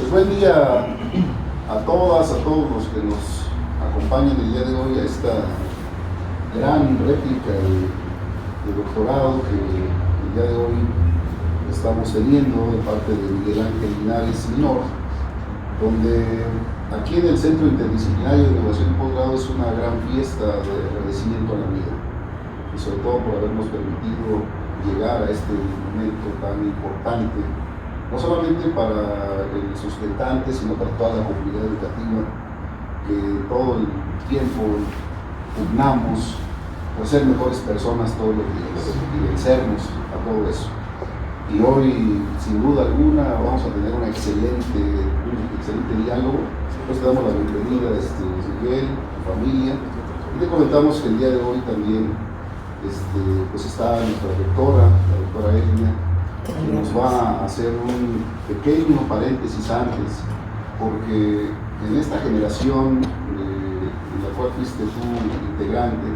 Pues buen día a todas, a todos los que nos acompañan el día de hoy a esta gran réplica de doctorado que el día de hoy estamos teniendo de parte de Miguel Ángel Linares Minor, donde aquí en el Centro Interdisciplinario de Innovación y Posgrado es una gran fiesta de agradecimiento a la vida y sobre todo por habernos permitido llegar a este momento tan importante, no solamente para el sustentante, sino para toda la comunidad educativa, que todo el tiempo pugnamos por ser mejores personas todos los días y vencernos a todo eso. Y hoy, sin duda alguna, vamos a tener un excelente diálogo. Pues te damos la bienvenida a Miguel, tu familia, y te comentamos que el día de hoy también pues está nuestra doctora, la doctora Elvia, que nos va a hacer un pequeño paréntesis antes, porque en esta generación en la cual fuiste tú integrante,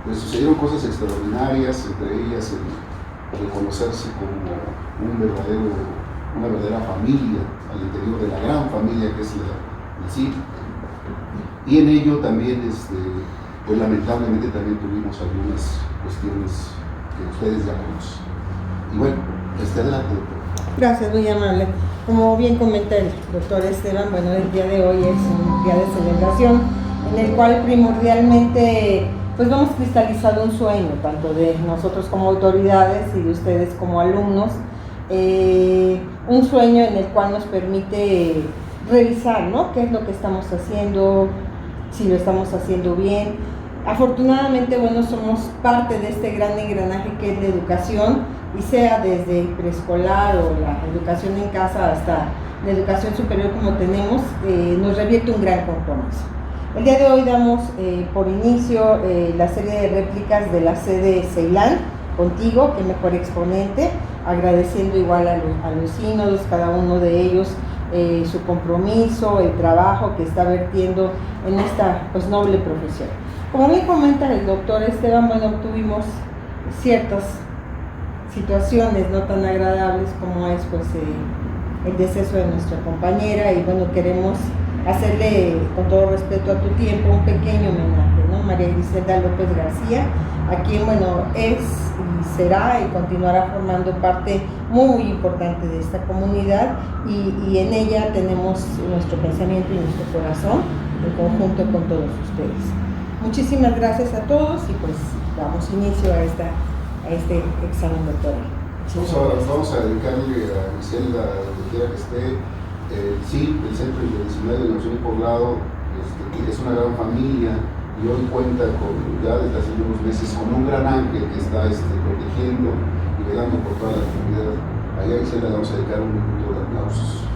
pues sucedieron cosas extraordinarias, entre ellas el reconocerse como una verdadera familia al interior de la gran familia que es el CIP, y en ello también pues lamentablemente también tuvimos algunas cuestiones que ustedes ya conocen. Y bueno, adelante, doctor. Gracias, muy amable. Como bien comenta el doctor Esteban, bueno, el día de hoy es un día de celebración en el cual primordialmente pues vamos cristalizando un sueño, tanto de nosotros como autoridades y de ustedes como alumnos, un sueño en el cual nos permite revisar, ¿no?, qué es lo que estamos haciendo, si lo estamos haciendo bien. Afortunadamente, bueno, somos parte de este gran engranaje que es la educación, y sea desde preescolar o la educación en casa hasta la educación superior como tenemos, nos revierte un gran compromiso. El día de hoy damos por inicio la serie de réplicas de la sede Ceilán, contigo, que mejor exponente, agradeciendo igual a los sínodos, cada uno de ellos, su compromiso, el trabajo que está vertiendo en esta pues noble profesión. Como bien comenta el doctor Esteban, bueno, tuvimos ciertas situaciones no tan agradables como es pues el deceso de nuestra compañera, y bueno, queremos hacerle con todo respeto a tu tiempo un pequeño homenaje, ¿no? María Griselda López García, a quien bueno es y será y continuará formando parte muy importante de esta comunidad, y en ella tenemos nuestro pensamiento y nuestro corazón en conjunto con todos ustedes. Muchísimas gracias a todos y pues damos inicio a este examen doctoral. Vamos a dedicarle a Griselda, donde quiera que esté, el Centro Interdisciplinario de Innovación y Posgrado es una gran familia y hoy cuenta ya desde hace unos meses con un gran ángel que está protegiendo y velando por toda la comunidad. Allá a Griselda le vamos a dedicar un minuto de aplausos.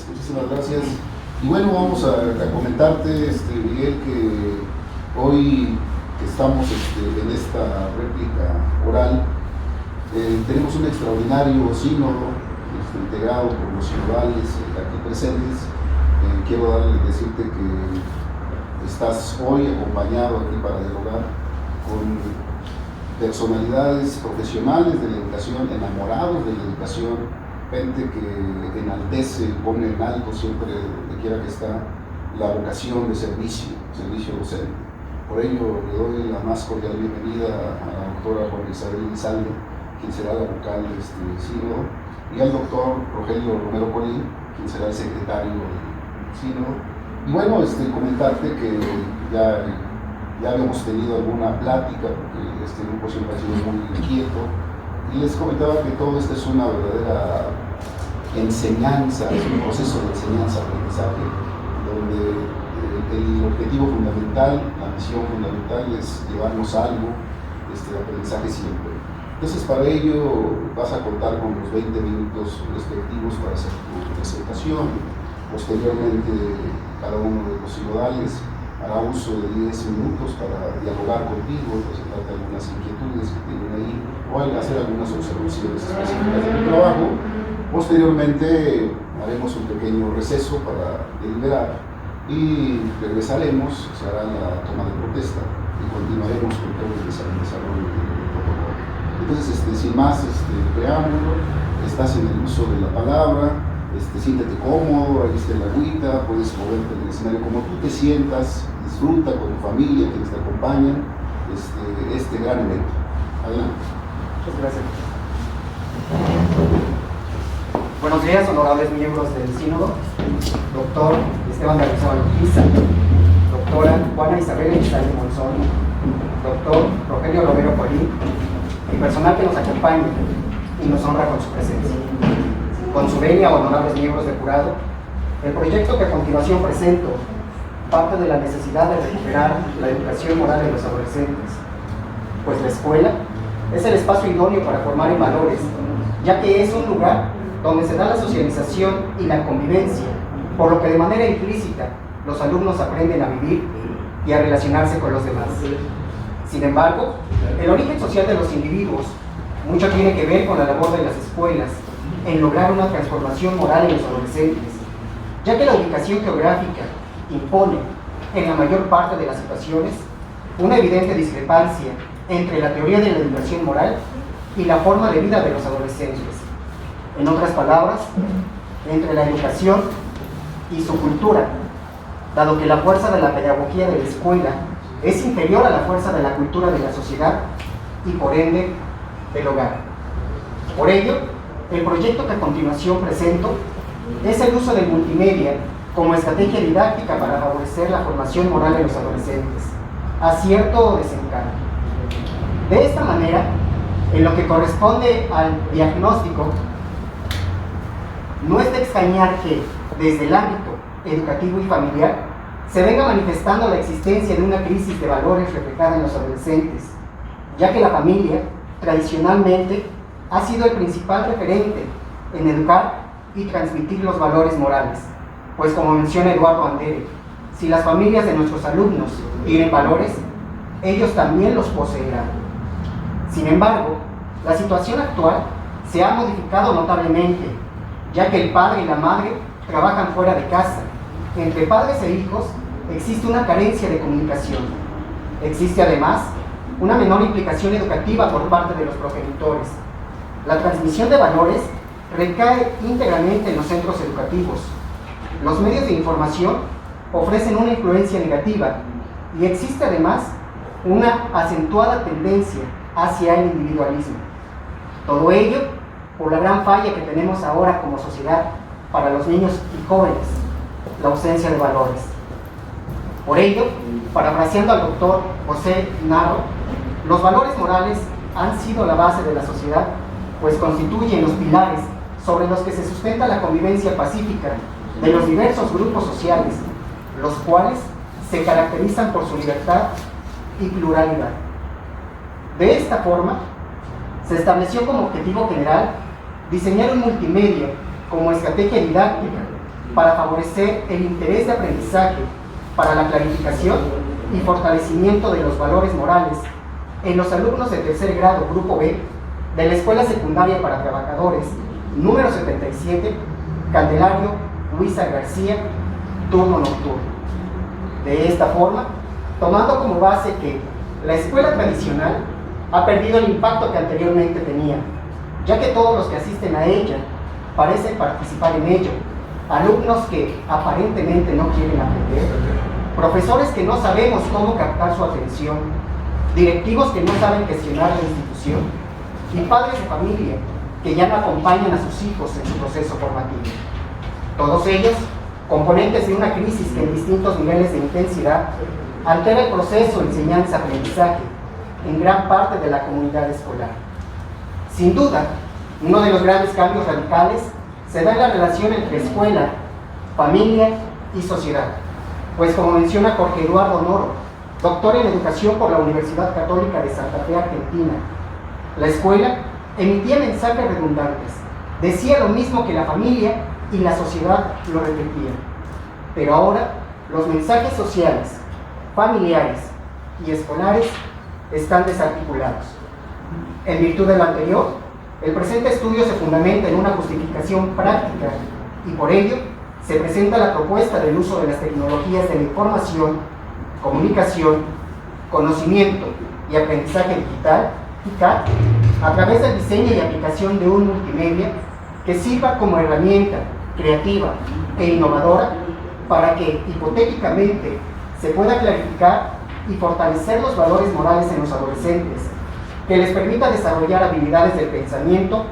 Muchísimas gracias. Y bueno, vamos a comentarte, Miguel, que hoy estamos en esta réplica oral. Tenemos un extraordinario sínodo integrado por los sinodales aquí presentes. Quiero decirte que estás hoy acompañado aquí para dialogar con personalidades profesionales de la educación, enamorados de la educación, gente que enaltece, pone en alto siempre, donde quiera que está, la vocación de servicio docente. Por ello le doy la más cordial bienvenida a la doctora Juana Isabel Lizalde, quien será la vocal de este sínodo, y al doctor Rogelio Romero Colín, quien será el secretario del sínodo. Y bueno, comentarte que ya habíamos tenido alguna plática, porque este grupo siempre ha sido muy inquieto, y les comentaba que todo esto es una verdadera enseñanza, es un proceso de enseñanza-aprendizaje, donde el objetivo fundamental, la misión fundamental es llevarnos algo, aprendizaje siempre. Entonces, para ello vas a contar con los 20 minutos respectivos para hacer tu presentación. Posteriormente, cada uno de los sinodales hará uso de 10 minutos para dialogar contigo, presentar algunas inquietudes que tienen ahí o hacer algunas observaciones específicas del trabajo. Posteriormente haremos un pequeño receso para deliberar y regresaremos, se hará la toma de protesta y continuaremos con todo el desarrollo del protocolo. Entonces, sin más preámbulo, estás en el uso de la palabra, siéntete cómodo, ahí está la agüita, puedes moverte en el escenario como tú te sientas, disfruta con tu familia, quienes te acompañan, este gran evento. Adelante. Muchas gracias. Buenos días, honorables miembros del Sínodo, doctor Esteban Garrizón Urquiza, doctora Juana Isabel Elizalde Monzón, doctor Rogelio Romero Polín, y personal que nos acompaña y nos honra con su presencia. Con su venia, honorables miembros del jurado, el proyecto que a continuación presento parte de la necesidad de recuperar la educación moral de los adolescentes, pues la escuela es el espacio idóneo para formar en valores, ya que es un lugar donde se da la socialización y la convivencia, por lo que de manera implícita los alumnos aprenden a vivir y a relacionarse con los demás. Sin embargo, el origen social de los individuos mucho tiene que ver con la labor de las escuelas en lograr una transformación moral en los adolescentes, ya que la ubicación geográfica impone, en la mayor parte de las situaciones, una evidente discrepancia entre la teoría de la educación moral y la forma de vida de los adolescentes. En otras palabras, entre la educación y su cultura, dado que la fuerza de la pedagogía de la escuela es inferior a la fuerza de la cultura de la sociedad y por ende del hogar. Por ello, el proyecto que a continuación presento es el uso del multimedia como estrategia didáctica para favorecer la formación moral en los adolescentes, acierto o desencanto. De esta manera, en lo que corresponde al diagnóstico, no es de extrañar que, desde el ámbito educativo y familiar, se venga manifestando la existencia de una crisis de valores reflejada en los adolescentes, ya que la familia, tradicionalmente, ha sido el principal referente en educar y transmitir los valores morales, pues como menciona Eduardo Andere, si las familias de nuestros alumnos tienen valores, ellos también los poseerán. Sin embargo, la situación actual se ha modificado notablemente, ya que el padre y la madre trabajan fuera de casa. Entre padres e hijos existe una carencia de comunicación. Existe además una menor implicación educativa por parte de los progenitores. La transmisión de valores recae íntegramente en los centros educativos. Los medios de información ofrecen una influencia negativa y existe además una acentuada tendencia hacia el individualismo. Todo ello por la gran falla que tenemos ahora como sociedad para los niños y jóvenes, la ausencia de valores. Por ello, parafraseando al doctor José Narro, los valores morales han sido la base de la sociedad, pues constituyen los pilares sobre los que se sustenta la convivencia pacífica de los diversos grupos sociales, los cuales se caracterizan por su libertad y pluralidad. De esta forma, se estableció como objetivo general diseñar un multimedia como estrategia didáctica para favorecer el interés de aprendizaje para la clarificación y fortalecimiento de los valores morales en los alumnos de tercer grado Grupo B de la Escuela Secundaria para Trabajadores número 77, Candelario Luisa García, turno nocturno. De esta forma, tomando como base que la escuela tradicional ha perdido el impacto que anteriormente tenía, ya que todos los que asisten a ella parecen participar en ello, alumnos que aparentemente no quieren aprender, profesores que no sabemos cómo captar su atención, directivos que no saben gestionar la institución y padres de familia que ya no acompañan a sus hijos en su proceso formativo. Todos ellos componentes de una crisis que en distintos niveles de intensidad altera el proceso de enseñanza-aprendizaje en gran parte de la comunidad escolar. Sin duda, uno de los grandes cambios radicales se da en la relación entre escuela, familia y sociedad, pues como menciona Jorge Eduardo Noro, doctor en educación por la Universidad Católica de Santa Fe, Argentina, la escuela emitía mensajes redundantes, decía lo mismo que la familia y la sociedad lo reflejían. Pero ahora los mensajes sociales, familiares y escolares están desarticulados. En virtud de lo anterior, el presente estudio se fundamenta en una justificación práctica y por ello se presenta la propuesta del uso de las tecnologías de la información, comunicación, conocimiento y aprendizaje digital, TICAD, a través del diseño y aplicación de un multimedia que sirva como herramienta creativa e innovadora para que hipotéticamente se pueda clarificar y fortalecer los valores morales en los adolescentes, que les permita desarrollar habilidades del pensamiento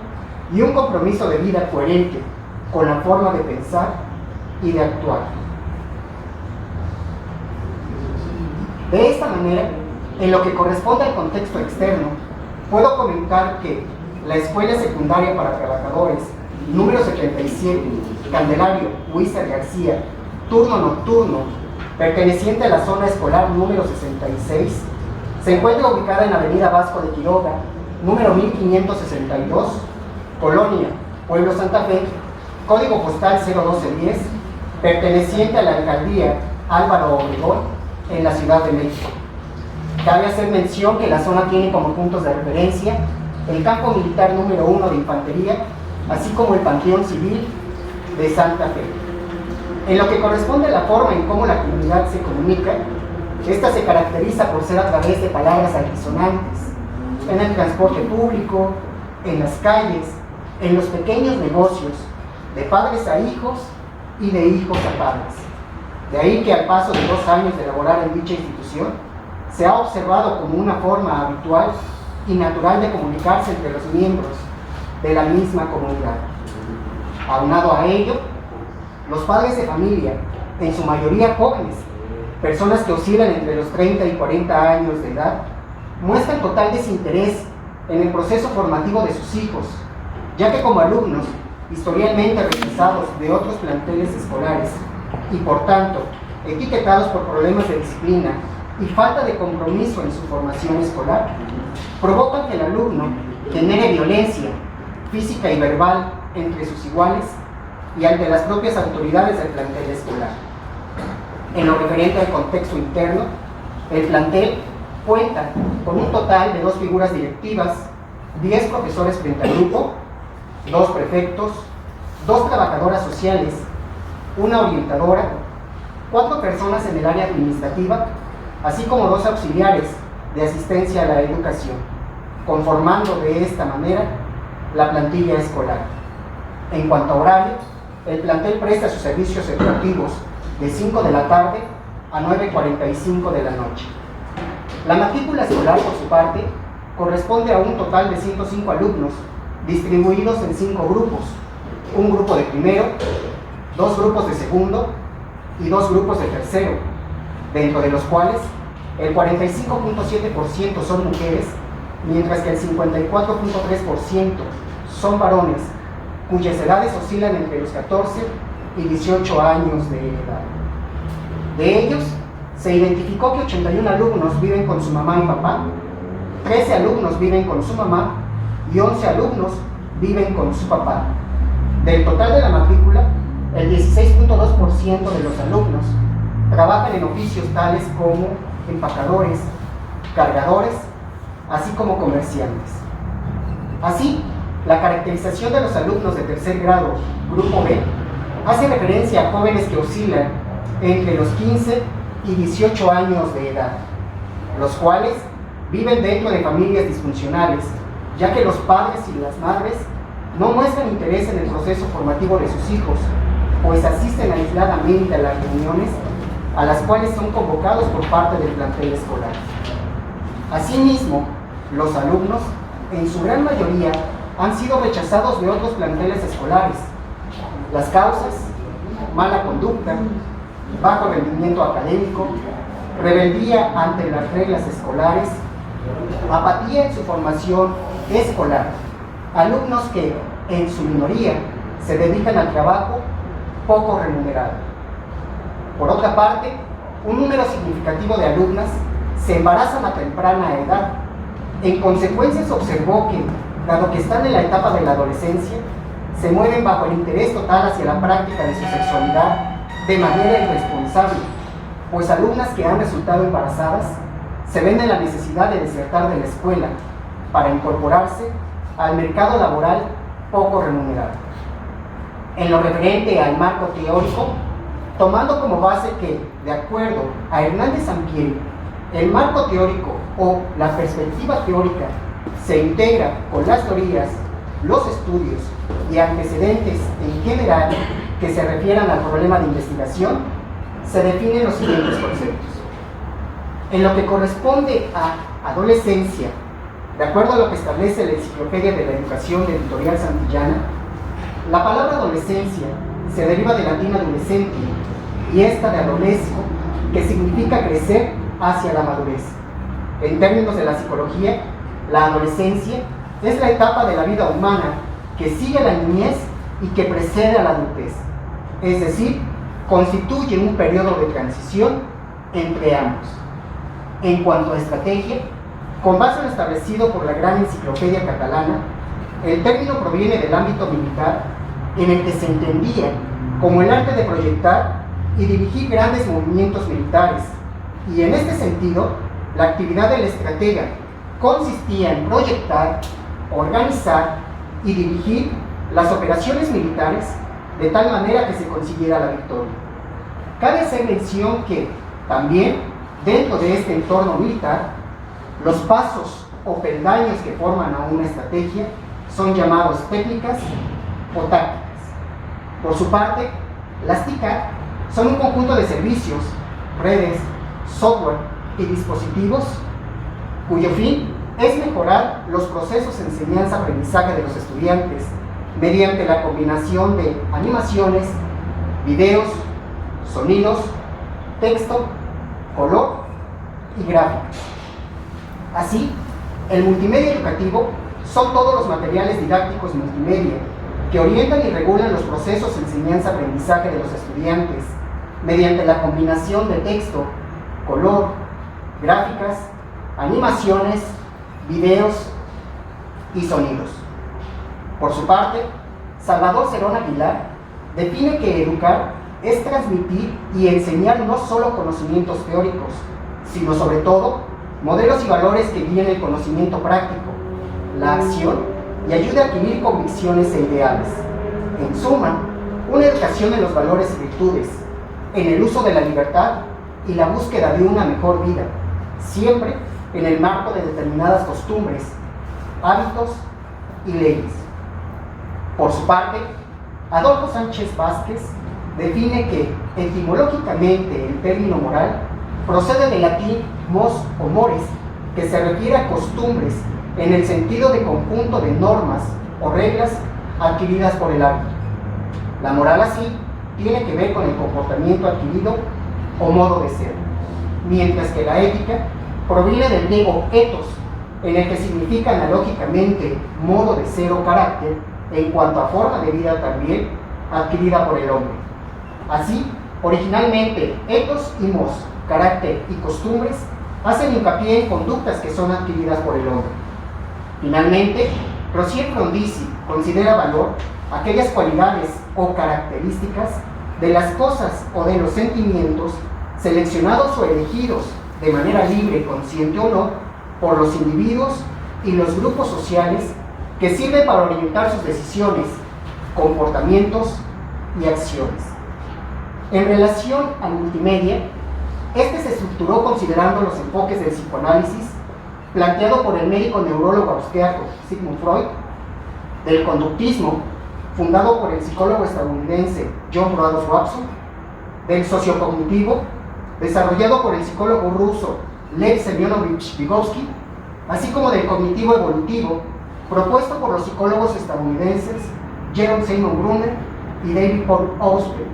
y un compromiso de vida coherente con la forma de pensar y de actuar. De esta manera, en lo que corresponde al contexto externo, puedo comentar que la Escuela Secundaria para Trabajadores, número 77, Candelario Huízar García, turno nocturno, perteneciente a la zona escolar número 66, se encuentra ubicada en Avenida Vasco de Quiroga, número 1562, Colonia, Pueblo Santa Fe, código postal 01210, perteneciente a la alcaldía Álvaro Obregón, en la Ciudad de México. Cabe hacer mención que la zona tiene como puntos de referencia el campo militar número 1 de infantería, así como el Panteón Civil de Santa Fe. En lo que corresponde a la forma en cómo la comunidad se comunica, esta se caracteriza por ser a través de palabras altisonantes, en el transporte público, en las calles, en los pequeños negocios, de padres a hijos y de hijos a padres. De ahí que al paso de 2 años de laborar en dicha institución, se ha observado como una forma habitual y natural de comunicarse entre los miembros de la misma comunidad. Aunado a ello, los padres de familia, en su mayoría jóvenes, personas que oscilan entre los 30 y 40 años de edad, muestran total desinterés en el proceso formativo de sus hijos, ya que como alumnos, historialmente rechazados de otros planteles escolares y por tanto etiquetados por problemas de disciplina y falta de compromiso en su formación escolar, provocan que el alumno genere violencia física y verbal entre sus iguales y ante las propias autoridades del plantel escolar. En lo referente al contexto interno, el plantel cuenta con un total de 2 figuras directivas, 10 profesores frente al grupo, 2 prefectos, 2 trabajadoras sociales, 1 orientadora, 4 personas en el área administrativa, así como 2 auxiliares de asistencia a la educación, conformando de esta manera la plantilla escolar. En cuanto a horario, el plantel presta sus servicios educativos de 5 de la tarde a 9:45 de la noche. La matrícula escolar, por su parte, corresponde a un total de 105 alumnos, distribuidos en 5 grupos, un grupo de primero, 2 grupos de segundo y 2 grupos de tercero, dentro de los cuales el 45.7% son mujeres, mientras que el 54.3% son varones, cuyas edades oscilan entre los 14 y 18 años de edad. De ellos, se identificó que 81 alumnos viven con su mamá y papá, 13 alumnos viven con su mamá y 11 alumnos viven con su papá. Del total de la matrícula, el 16.2% de los alumnos trabajan en oficios tales como empacadores, cargadores, así como comerciantes. Así, la caracterización de los alumnos de tercer grado, grupo B, hace referencia a jóvenes que oscilan entre los 15 y 18 años de edad, los cuales viven dentro de familias disfuncionales, ya que los padres y las madres no muestran interés en el proceso formativo de sus hijos, pues asisten aisladamente a las reuniones a las cuales son convocados por parte del plantel escolar. Asimismo, los alumnos, en su gran mayoría, han sido rechazados de otros planteles escolares. Las causas: mala conducta, bajo rendimiento académico, rebeldía ante las reglas escolares, apatía en su formación escolar, alumnos que, en su minoría, se dedican al trabajo poco remunerado. Por otra parte, un número significativo de alumnas se embarazan a temprana edad. En consecuencia, se observó que, dado que están en la etapa de la adolescencia, se mueven bajo el interés total hacia la práctica de su sexualidad de manera irresponsable, pues alumnas que han resultado embarazadas se ven en la necesidad de desertar de la escuela para incorporarse al mercado laboral poco remunerado. En lo referente al marco teórico, tomando como base que, de acuerdo a Hernández Sampieri, el marco teórico o la perspectiva teórica se integra con las teorías, los estudios y antecedentes en general que se refieran al problema de investigación, se definen los siguientes conceptos. En lo que corresponde a adolescencia, de acuerdo a lo que establece la Enciclopedia de la Educación de Editorial Santillana, la palabra adolescencia se deriva del latín adolescente y esta de adolesco, que significa crecer hacia la madurez. En términos de la psicología, la adolescencia es la etapa de la vida humana que sigue a la niñez y que precede a la adultez, es decir, constituye un periodo de transición entre ambos. En cuanto a estrategia, con base en lo establecido por la Gran Enciclopedia Catalana, el término proviene del ámbito militar, en el que se entendía como el arte de proyectar y dirigir grandes movimientos militares, y en este sentido, la actividad del estratega consistía en proyectar, organizar y dirigir las operaciones militares de tal manera que se consiguiera la victoria. Cabe hacer mención que, también, dentro de este entorno militar, los pasos o peldaños que forman a una estrategia son llamados técnicas o tácticas. Por su parte, las TICAC son un conjunto de servicios, redes, software y dispositivos cuyo fin es mejorar los procesos de enseñanza-aprendizaje de los estudiantes mediante la combinación de animaciones, videos, sonidos, texto, color y gráficos. Así, el multimedia educativo son todos los materiales didácticos multimedia que orientan y regulan los procesos de enseñanza-aprendizaje de los estudiantes mediante la combinación de texto, color, gráficas, animaciones, videos y sonidos. Por su parte, Salvador Cerón Aguilar define que educar es transmitir y enseñar no solo conocimientos teóricos, sino sobre todo modelos y valores que guíen el conocimiento práctico, la acción y ayude a adquirir convicciones e ideales. En suma, una educación en los valores y virtudes, en el uso de la libertad y la búsqueda de una mejor vida, siempre en el marco de determinadas costumbres, hábitos y leyes. Por su parte, Adolfo Sánchez Vázquez define que etimológicamente el término moral procede del latín mos o mores, que se refiere a costumbres en el sentido de conjunto de normas o reglas adquiridas por el hábito. La moral así tiene que ver con el comportamiento adquirido o modo de ser, mientras que la ética proviene del griego ethos, en el que significa analógicamente modo de ser o carácter en cuanto a forma de vida también adquirida por el hombre. Así, originalmente, ethos y mos, carácter y costumbres, hacen hincapié en conductas que son adquiridas por el hombre. Finalmente, Rocier Frondizi considera valor aquellas cualidades o características de las cosas o de los sentimientos seleccionados o elegidos de manera libre, consciente o no, por los individuos y los grupos sociales que sirven para orientar sus decisiones, comportamientos y acciones. En relación al multimedia, este se estructuró considerando los enfoques del psicoanálisis planteado por el médico neurólogo austriaco Sigmund Freud, del conductismo, fundado por el psicólogo estadounidense John Broadus Watson, del sociocognitivo, desarrollado por el psicólogo ruso Lev Semyonovich Vygotsky, así como del cognitivo evolutivo, propuesto por los psicólogos estadounidenses Jerome Simon Brunner y David Paul Auspex.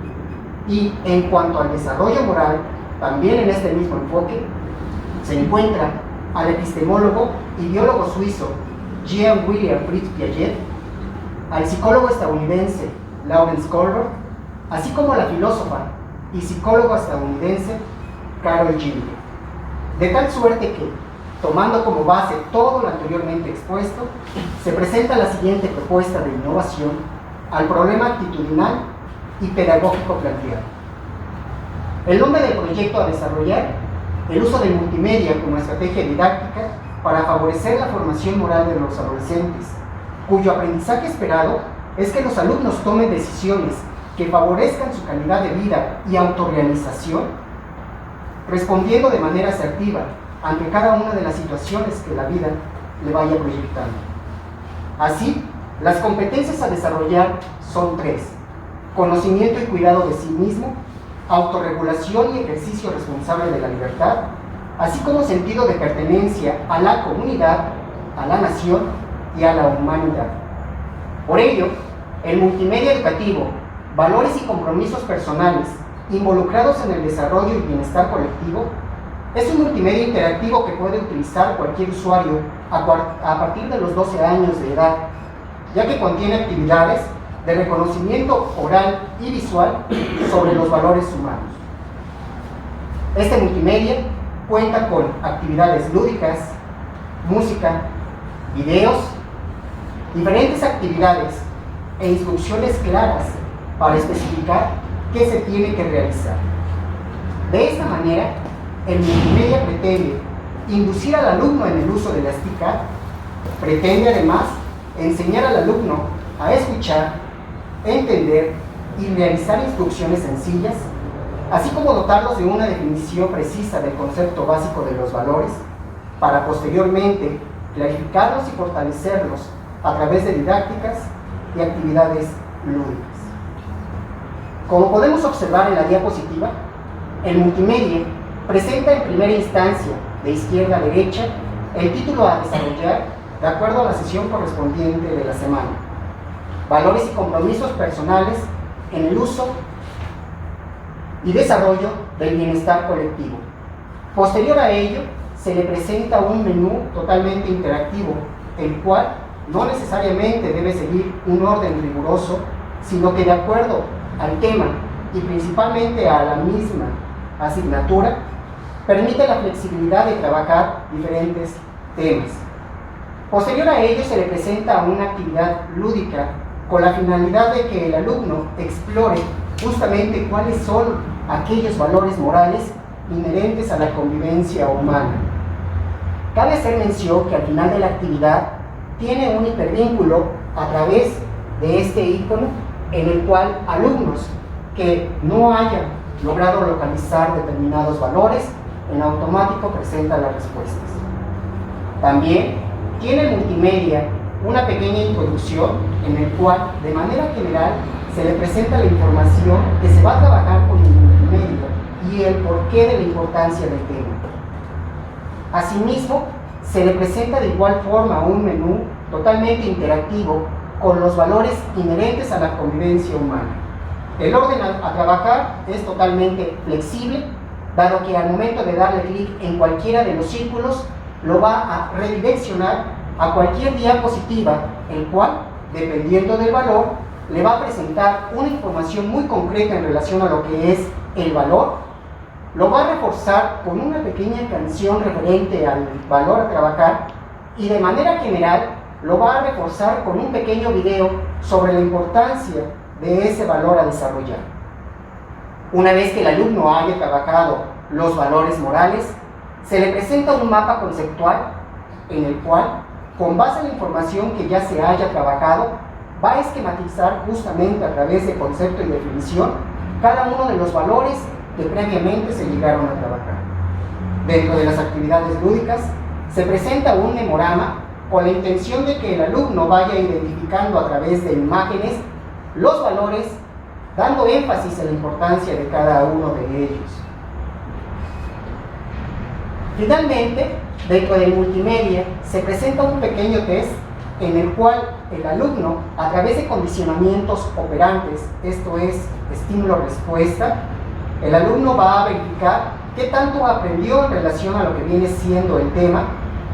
Y en cuanto al desarrollo moral, también en este mismo enfoque, se encuentra al epistemólogo y biólogo suizo Jean William Fritz Piaget, al psicólogo estadounidense Lawrence Kohlberg, así como a la filósofa y psicóloga estadounidense Carol Gilligan. De tal suerte que, tomando como base todo lo anteriormente expuesto, se presenta la siguiente propuesta de innovación al problema actitudinal y pedagógico planteado. El nombre del proyecto a desarrollar: el uso del multimedia como estrategia didáctica para favorecer la formación moral de los adolescentes, cuyo aprendizaje esperado es que los alumnos tomen decisiones que favorezcan su calidad de vida y autorrealización, respondiendo de manera asertiva ante cada una de las situaciones que la vida le vaya proyectando. Así, las competencias a desarrollar son 3: conocimiento y cuidado de sí mismo, autorregulación y ejercicio responsable de la libertad, así como sentido de pertenencia a la comunidad, a la nación y a la humanidad. Por ello, el multimedia educativo, valores y compromisos personales involucrados en el desarrollo y bienestar colectivo, es un multimedia interactivo que puede utilizar cualquier usuario a partir de los 12 años de edad, ya que contiene actividades de reconocimiento oral y visual sobre los valores humanos. Este multimedia cuenta con actividades lúdicas, música, videos, diferentes actividades e instrucciones claras para especificar qué se tiene que realizar. De esta manera, el multimedia pretende inducir al alumno en el uso de las TIC, pretende además enseñar al alumno a escuchar, entender y realizar instrucciones sencillas, así como dotarlos de una definición precisa del concepto básico de los valores, para posteriormente clarificarlos y fortalecerlos a través de didácticas y actividades lúdicas. Como podemos observar en la diapositiva, el multimedia presenta en primera instancia, de izquierda a derecha, el título a desarrollar de acuerdo a la sesión correspondiente de la semana: valores y compromisos personales en el uso y desarrollo del bienestar colectivo. Posterior a ello, se le presenta un menú totalmente interactivo, el cual no necesariamente debe seguir un orden riguroso, sino que de acuerdo al tema y principalmente a la misma asignatura, permite la flexibilidad de trabajar diferentes temas. Posterior a ello, se le presenta una actividad lúdica con la finalidad de que el alumno explore justamente cuáles son aquellos valores morales inherentes a la convivencia humana. Cabe hacer mención que al final de la actividad tiene un hipervínculo a través de este icono, en el cual alumnos que no hayan logrado localizar determinados valores en automático presentan las respuestas. También tiene el multimedia una pequeña introducción en el cual de manera general se le presenta la información que se va a trabajar con el multimedia y el porqué de la importancia del tema. Asimismo, se le presenta de igual forma un menú totalmente interactivo con los valores inherentes a la convivencia humana. El orden a trabajar es totalmente flexible, dado que al momento de darle clic en cualquiera de los círculos, lo va a redireccionar a cualquier diapositiva, el cual, dependiendo del valor, le va a presentar una información muy concreta en relación a lo que es el valor, lo va a reforzar con una pequeña canción referente al valor a trabajar y de manera general lo va a reforzar con un pequeño video sobre la importancia de ese valor a desarrollar. Una vez que el alumno haya trabajado los valores morales, se le presenta un mapa conceptual en el cual, con base en la información que ya se haya trabajado, va a esquematizar justamente a través de concepto y definición cada uno de los valores que previamente se llegaron a trabajar. Dentro de las actividades lúdicas, se presenta un memorama con la intención de que el alumno vaya identificando a través de imágenes los valores, dando énfasis en la importancia de cada uno de ellos. Finalmente, dentro del multimedia se presenta un pequeño test en el cual el alumno, a través de condicionamientos operantes, esto es, estímulo-respuesta, el alumno va a verificar qué tanto aprendió en relación a lo que viene siendo el tema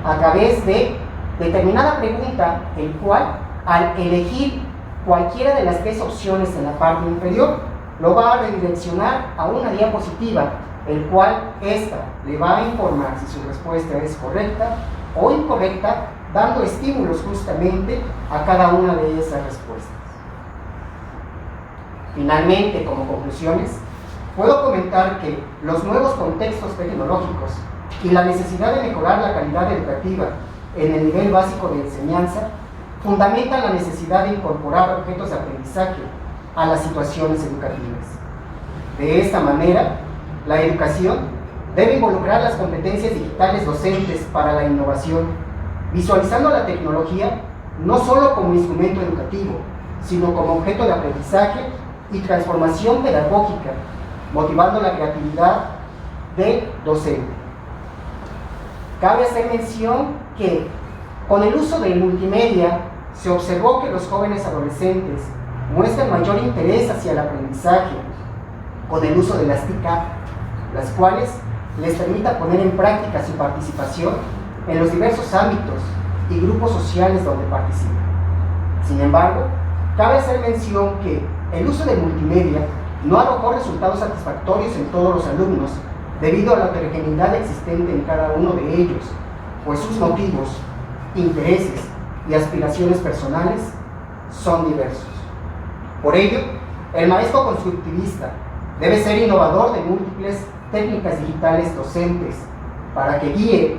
a través de determinada pregunta, el cual, al elegir cualquiera de las 3 opciones en la parte inferior, lo va a redireccionar a una diapositiva, el cual ésta le va a informar si su respuesta es correcta o incorrecta, dando estímulos justamente a cada una de esas respuestas. Finalmente, como conclusiones, puedo comentar que los nuevos contextos tecnológicos y la necesidad de mejorar la calidad educativa en el nivel básico de enseñanza fundamentan la necesidad de incorporar objetos de aprendizaje a las situaciones educativas. De esta manera, la educación debe involucrar las competencias digitales docentes para la innovación, visualizando la tecnología no solo como instrumento educativo, sino como objeto de aprendizaje y transformación pedagógica, motivando la creatividad del docente. Cabe hacer mención que con el uso del multimedia se observó que los jóvenes adolescentes muestran mayor interés hacia el aprendizaje con el uso de las TIC, las cuales les permita poner en práctica su participación en los diversos ámbitos y grupos sociales donde participan. Sin embargo, cabe hacer mención que el uso de multimedia no arrojó resultados satisfactorios en todos los alumnos debido a la heterogeneidad existente en cada uno de ellos, pues sus motivos, intereses y aspiraciones personales son diversos. Por ello, el maestro constructivista debe ser innovador de múltiples técnicas digitales docentes para que guíe,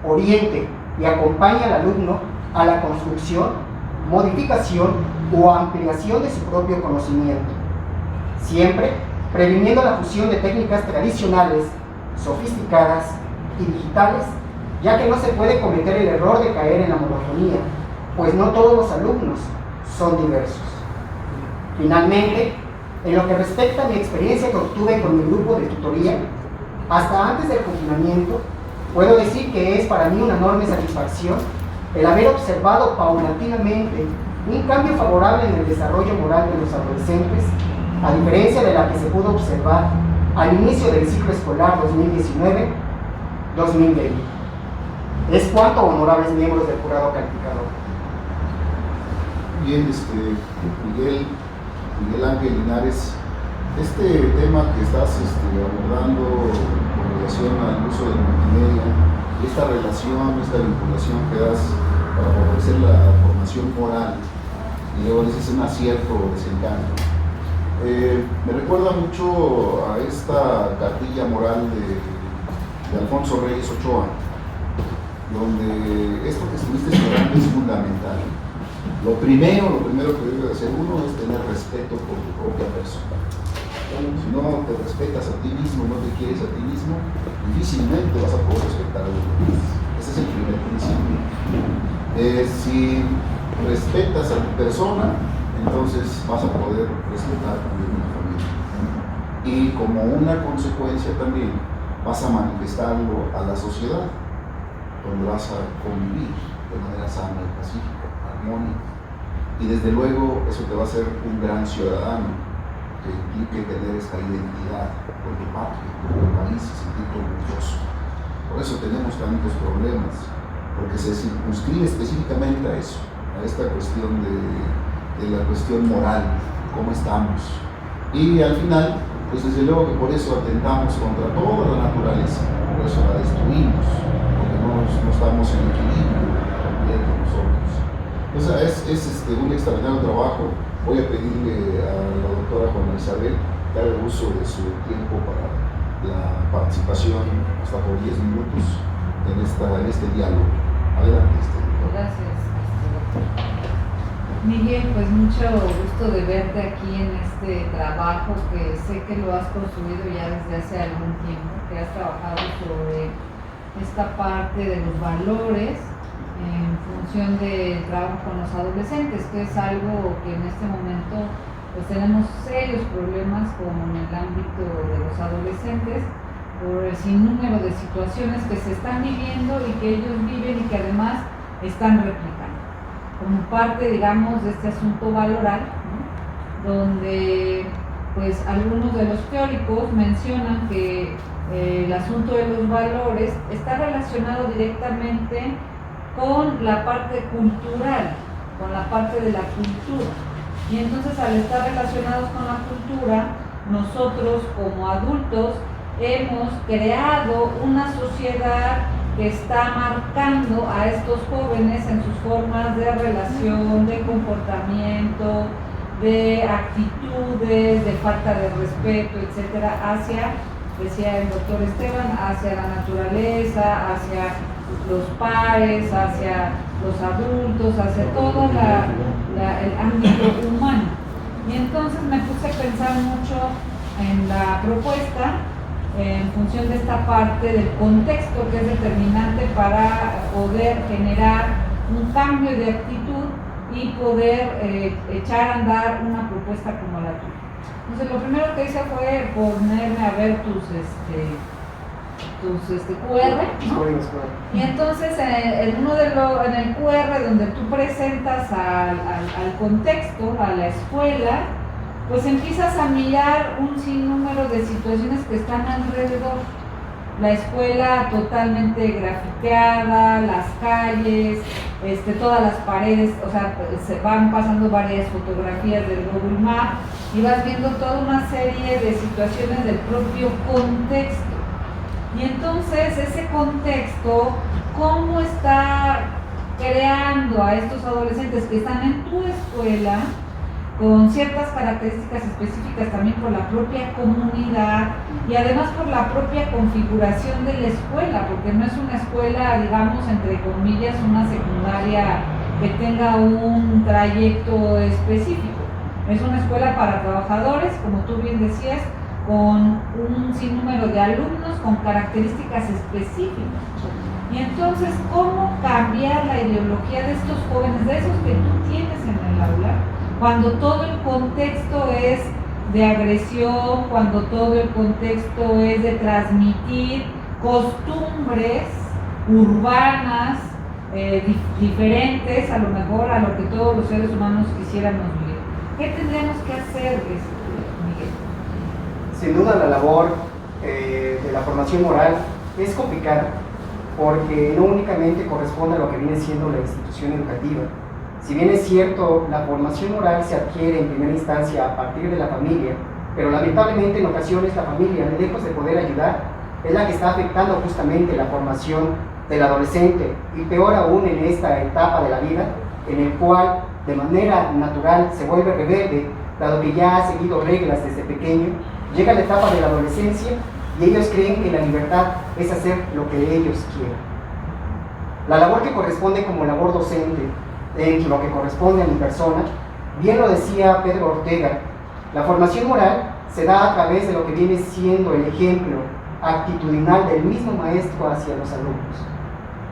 oriente y acompañe al alumno a la construcción, modificación o ampliación de su propio conocimiento, siempre previniendo la fusión de técnicas tradicionales, sofisticadas y digitales, ya que no se puede cometer el error de caer en la monotonía, pues no todos los alumnos son diversos. Finalmente, en lo que respecta a mi experiencia que obtuve con mi grupo de tutoría, hasta antes del confinamiento, puedo decir que es para mí una enorme satisfacción el haber observado paulatinamente un cambio favorable en el desarrollo moral de los adolescentes, a diferencia de la que se pudo observar al inicio del ciclo escolar 2019-2020. Es cuanto, honorables miembros del jurado calificador. Bien, Miguel Ángel Linares, este tema que estás abordando con relación al uso del multimedia, esta relación, esta vinculación que das para favorecer la formación moral, y luego dices un acierto o desencanto. Me recuerda mucho a esta cartilla moral de Alfonso Reyes Ochoa, donde esto que estuviste estudiando es fundamental. Lo primero que debe hacer uno es tener respeto por tu propia persona. Si no te respetas a ti mismo, no te quieres a ti mismo, difícilmente vas a poder respetar a los demás. Ese es el primer principio. Si respetas a tu persona, entonces vas a poder respetar también a la familia. Y como una consecuencia también, vas a manifestarlo a la sociedad, donde vas a convivir de manera sana y pacífica, armónica. Y desde luego eso te va a hacer un gran ciudadano que implique tener esta identidad por tu patria, por tu país y sentirte orgulloso. Por eso tenemos tantos problemas, porque se circunscribe específicamente a eso, a esta cuestión de la cuestión moral, cómo estamos. Y al final, pues desde luego que por eso atentamos contra toda la naturaleza, por eso la destruimos, porque no estamos en equilibrio entre nosotros. Entonces es un extraordinario trabajo. Voy a pedirle a la doctora Juana Isabel que haga uso de su tiempo para la participación hasta por 10 minutos en este diálogo. Adelante, doctora. Gracias, doctor. Miguel, pues mucho gusto de verte aquí en este trabajo que sé que lo has construido ya desde hace algún tiempo, que has trabajado sobre esta parte de los valores en función del trabajo con los adolescentes, que es algo que en este momento pues tenemos serios problemas con el ámbito de los adolescentes por el sinnúmero de situaciones que se están viviendo y que ellos viven y que además están replicando como parte, digamos, de este asunto valoral, ¿no? Donde pues algunos de los teóricos mencionan que el asunto de los valores está relacionado directamente con la parte cultural, con la parte de la cultura. Y entonces al estar relacionados con la cultura, nosotros como adultos hemos creado una sociedad que está marcando a estos jóvenes en sus formas de relación, de comportamiento, de actitudes, de falta de respeto, etcétera, hacia, decía el doctor Esteban, hacia la naturaleza, hacia los pares, hacia los adultos, hacia todo el ámbito humano. Y entonces me puse a pensar mucho en la propuesta en función de esta parte del contexto que es determinante para poder generar un cambio de actitud y poder echar a andar una propuesta como la tuya. Entonces lo primero que hice fue ponerme a ver tus QR, ¿no? Y entonces en el QR donde tú presentas al contexto, a la escuela, pues empiezas a mirar un sinnúmero de situaciones que están alrededor. La escuela totalmente grafiteada, las calles, todas las paredes, o sea, se van pasando varias fotografías del Google Maps y vas viendo toda una serie de situaciones del propio contexto. Y entonces ese contexto, ¿cómo está creando a estos adolescentes que están en tu escuela con ciertas características específicas también por la propia comunidad y además por la propia configuración de la escuela, porque no es una escuela, digamos, entre comillas, una secundaria que tenga un trayecto específico. Es una escuela para trabajadores, como tú bien decías, con un sinnúmero de alumnos con características específicas. Y entonces, ¿cómo cambiar la ideología de estos jóvenes, de esos que tú tienes en el aula, cuando todo el contexto es de agresión, cuando todo el contexto es de transmitir costumbres urbanas diferentes a lo mejor a lo que todos los seres humanos quisiéramos vivir? ¿Qué tendríamos que hacer, Miguel? Sin duda la labor de la formación moral es complicada porque no únicamente corresponde a lo que viene siendo la institución educativa. Si bien es cierto, la formación moral se adquiere en primera instancia a partir de la familia, pero lamentablemente en ocasiones la familia, lejos de poder ayudar, es la que está afectando justamente la formación del adolescente, y peor aún en esta etapa de la vida, en el cual de manera natural se vuelve rebelde, dado que ya ha seguido reglas desde pequeño. Llega la etapa de la adolescencia y ellos creen que la libertad es hacer lo que ellos quieran. La labor que corresponde como labor docente, en lo que corresponde a mi persona, bien lo decía Pedro Ortega, la formación moral se da a través de lo que viene siendo el ejemplo actitudinal del mismo maestro hacia los alumnos.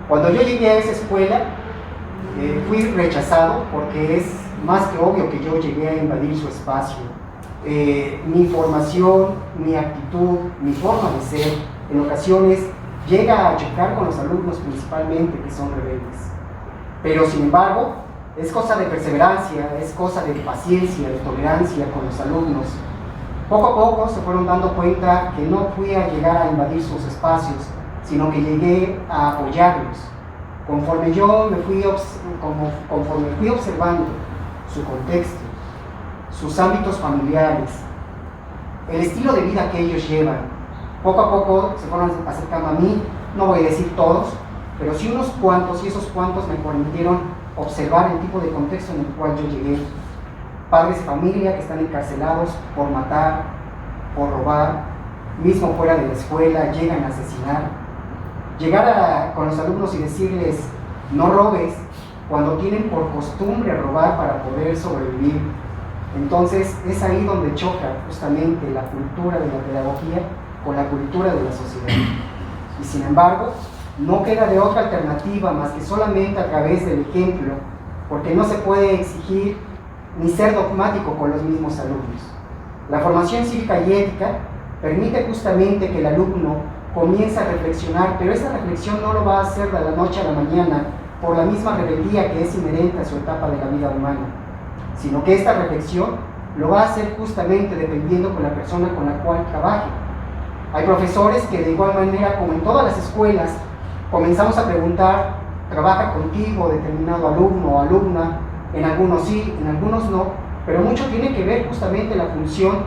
Cuando yo llegué a esa escuela, fui rechazado porque es más que obvio que yo llegué a invadir su espacio. Mi formación, mi actitud, mi forma de ser, en ocasiones llega a chocar con los alumnos principalmente que son rebeldes. Pero sin embargo, es cosa de perseverancia, es cosa de paciencia, de tolerancia con los alumnos. Poco a poco se fueron dando cuenta que no fui a llegar a invadir sus espacios, sino que llegué a apoyarlos. Conforme fui observando su contexto, sus ámbitos familiares, el estilo de vida que ellos llevan, poco a poco se fueron acercando a mí, no voy a decir todos, pero sí unos cuantos, y esos cuantos me permitieron observar el tipo de contexto en el cual yo llegué. Padres de familia que están encarcelados por matar, por robar, mismo fuera de la escuela, llegan a asesinar. Llegar con los alumnos y decirles, no robes, cuando tienen por costumbre robar para poder sobrevivir. Entonces es ahí donde choca justamente la cultura de la pedagogía con la cultura de la sociedad. Y sin embargo, no queda de otra alternativa más que solamente a través del ejemplo, porque no se puede exigir ni ser dogmático con los mismos alumnos. La formación cívica y ética permite justamente que el alumno comience a reflexionar, pero esa reflexión no lo va a hacer de la noche a la mañana por la misma rebeldía que es inherente a su etapa de la vida humana, sino que esta reflexión lo va a hacer justamente dependiendo con la persona con la cual trabaje. Hay profesores que de igual manera, como en todas las escuelas, comenzamos a preguntar, ¿trabaja contigo determinado alumno o alumna? En algunos sí, en algunos no, pero mucho tiene que ver justamente la función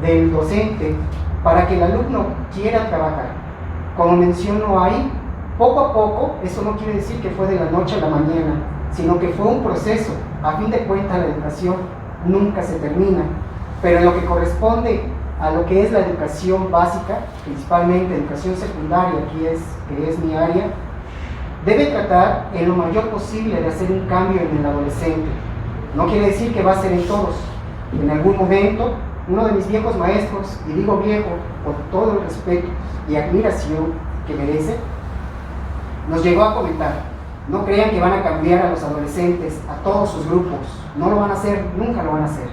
del docente para que el alumno quiera trabajar. Como menciono ahí, poco a poco, eso no quiere decir que fue de la noche a la mañana, sino que fue un proceso. A fin de cuentas, la educación nunca se termina, pero en lo que corresponde a lo que es la educación básica, principalmente educación secundaria, que es mi área, debe tratar en lo mayor posible de hacer un cambio en el adolescente. No quiere decir que va a ser en todos. En algún momento, uno de mis viejos maestros, y digo viejo por todo el respeto y admiración que merece, nos llegó a comentar: no crean que van a cambiar a los adolescentes, a todos sus grupos, no lo van a hacer, nunca lo van a hacer,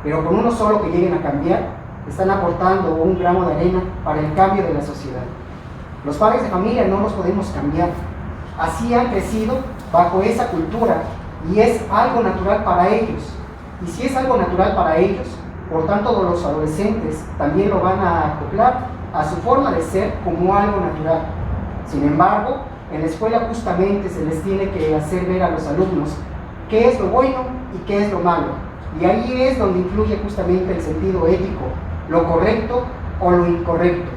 pero con uno solo que lleguen a cambiar, están aportando un grano de arena para el cambio de la sociedad. Los padres de familia no los podemos cambiar, así han crecido bajo esa cultura y es algo natural para ellos, y si es algo natural para ellos, por tanto los adolescentes también lo van a acoplar a su forma de ser como algo natural. Sin embargo, en la escuela justamente se les tiene que hacer ver a los alumnos qué es lo bueno y qué es lo malo, y ahí es donde influye justamente el sentido ético, lo correcto o lo incorrecto.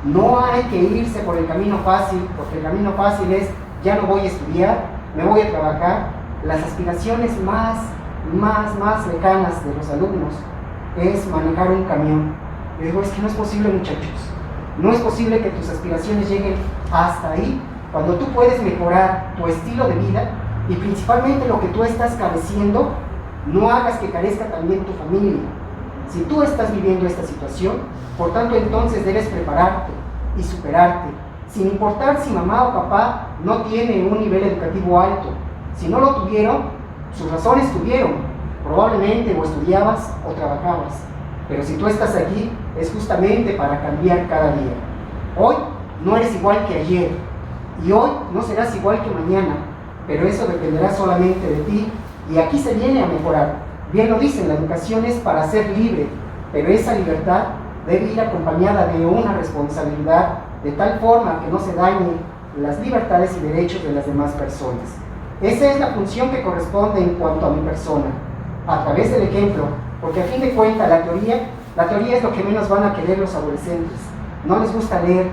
No hay que irse por el camino fácil, porque el camino fácil es: ya no voy a estudiar, me voy a trabajar. Las aspiraciones más lejanas de los alumnos es manejar un camión. Les digo, es que no es posible, muchachos, no es posible que tus aspiraciones lleguen hasta ahí, cuando tú puedes mejorar tu estilo de vida y principalmente lo que tú estás careciendo, no hagas que carezca también tu familia. Si tú estás viviendo esta situación, por tanto entonces debes prepararte y superarte, sin importar si mamá o papá no tiene un nivel educativo alto. Si no lo tuvieron, sus razones tuvieron, probablemente o estudiabas o trabajabas, pero si tú estás aquí es justamente para cambiar cada día. Hoy no eres igual que ayer y hoy no serás igual que mañana, pero eso dependerá solamente de ti y aquí se viene a mejorar. Bien lo dicen, la educación es para ser libre, pero esa libertad debe ir acompañada de una responsabilidad, de tal forma que no se dañen las libertades y derechos de las demás personas. Esa es la función que corresponde en cuanto a mi persona, a través del ejemplo, porque a fin de cuentas la teoría es lo que menos van a querer los adolescentes. No les gusta leer,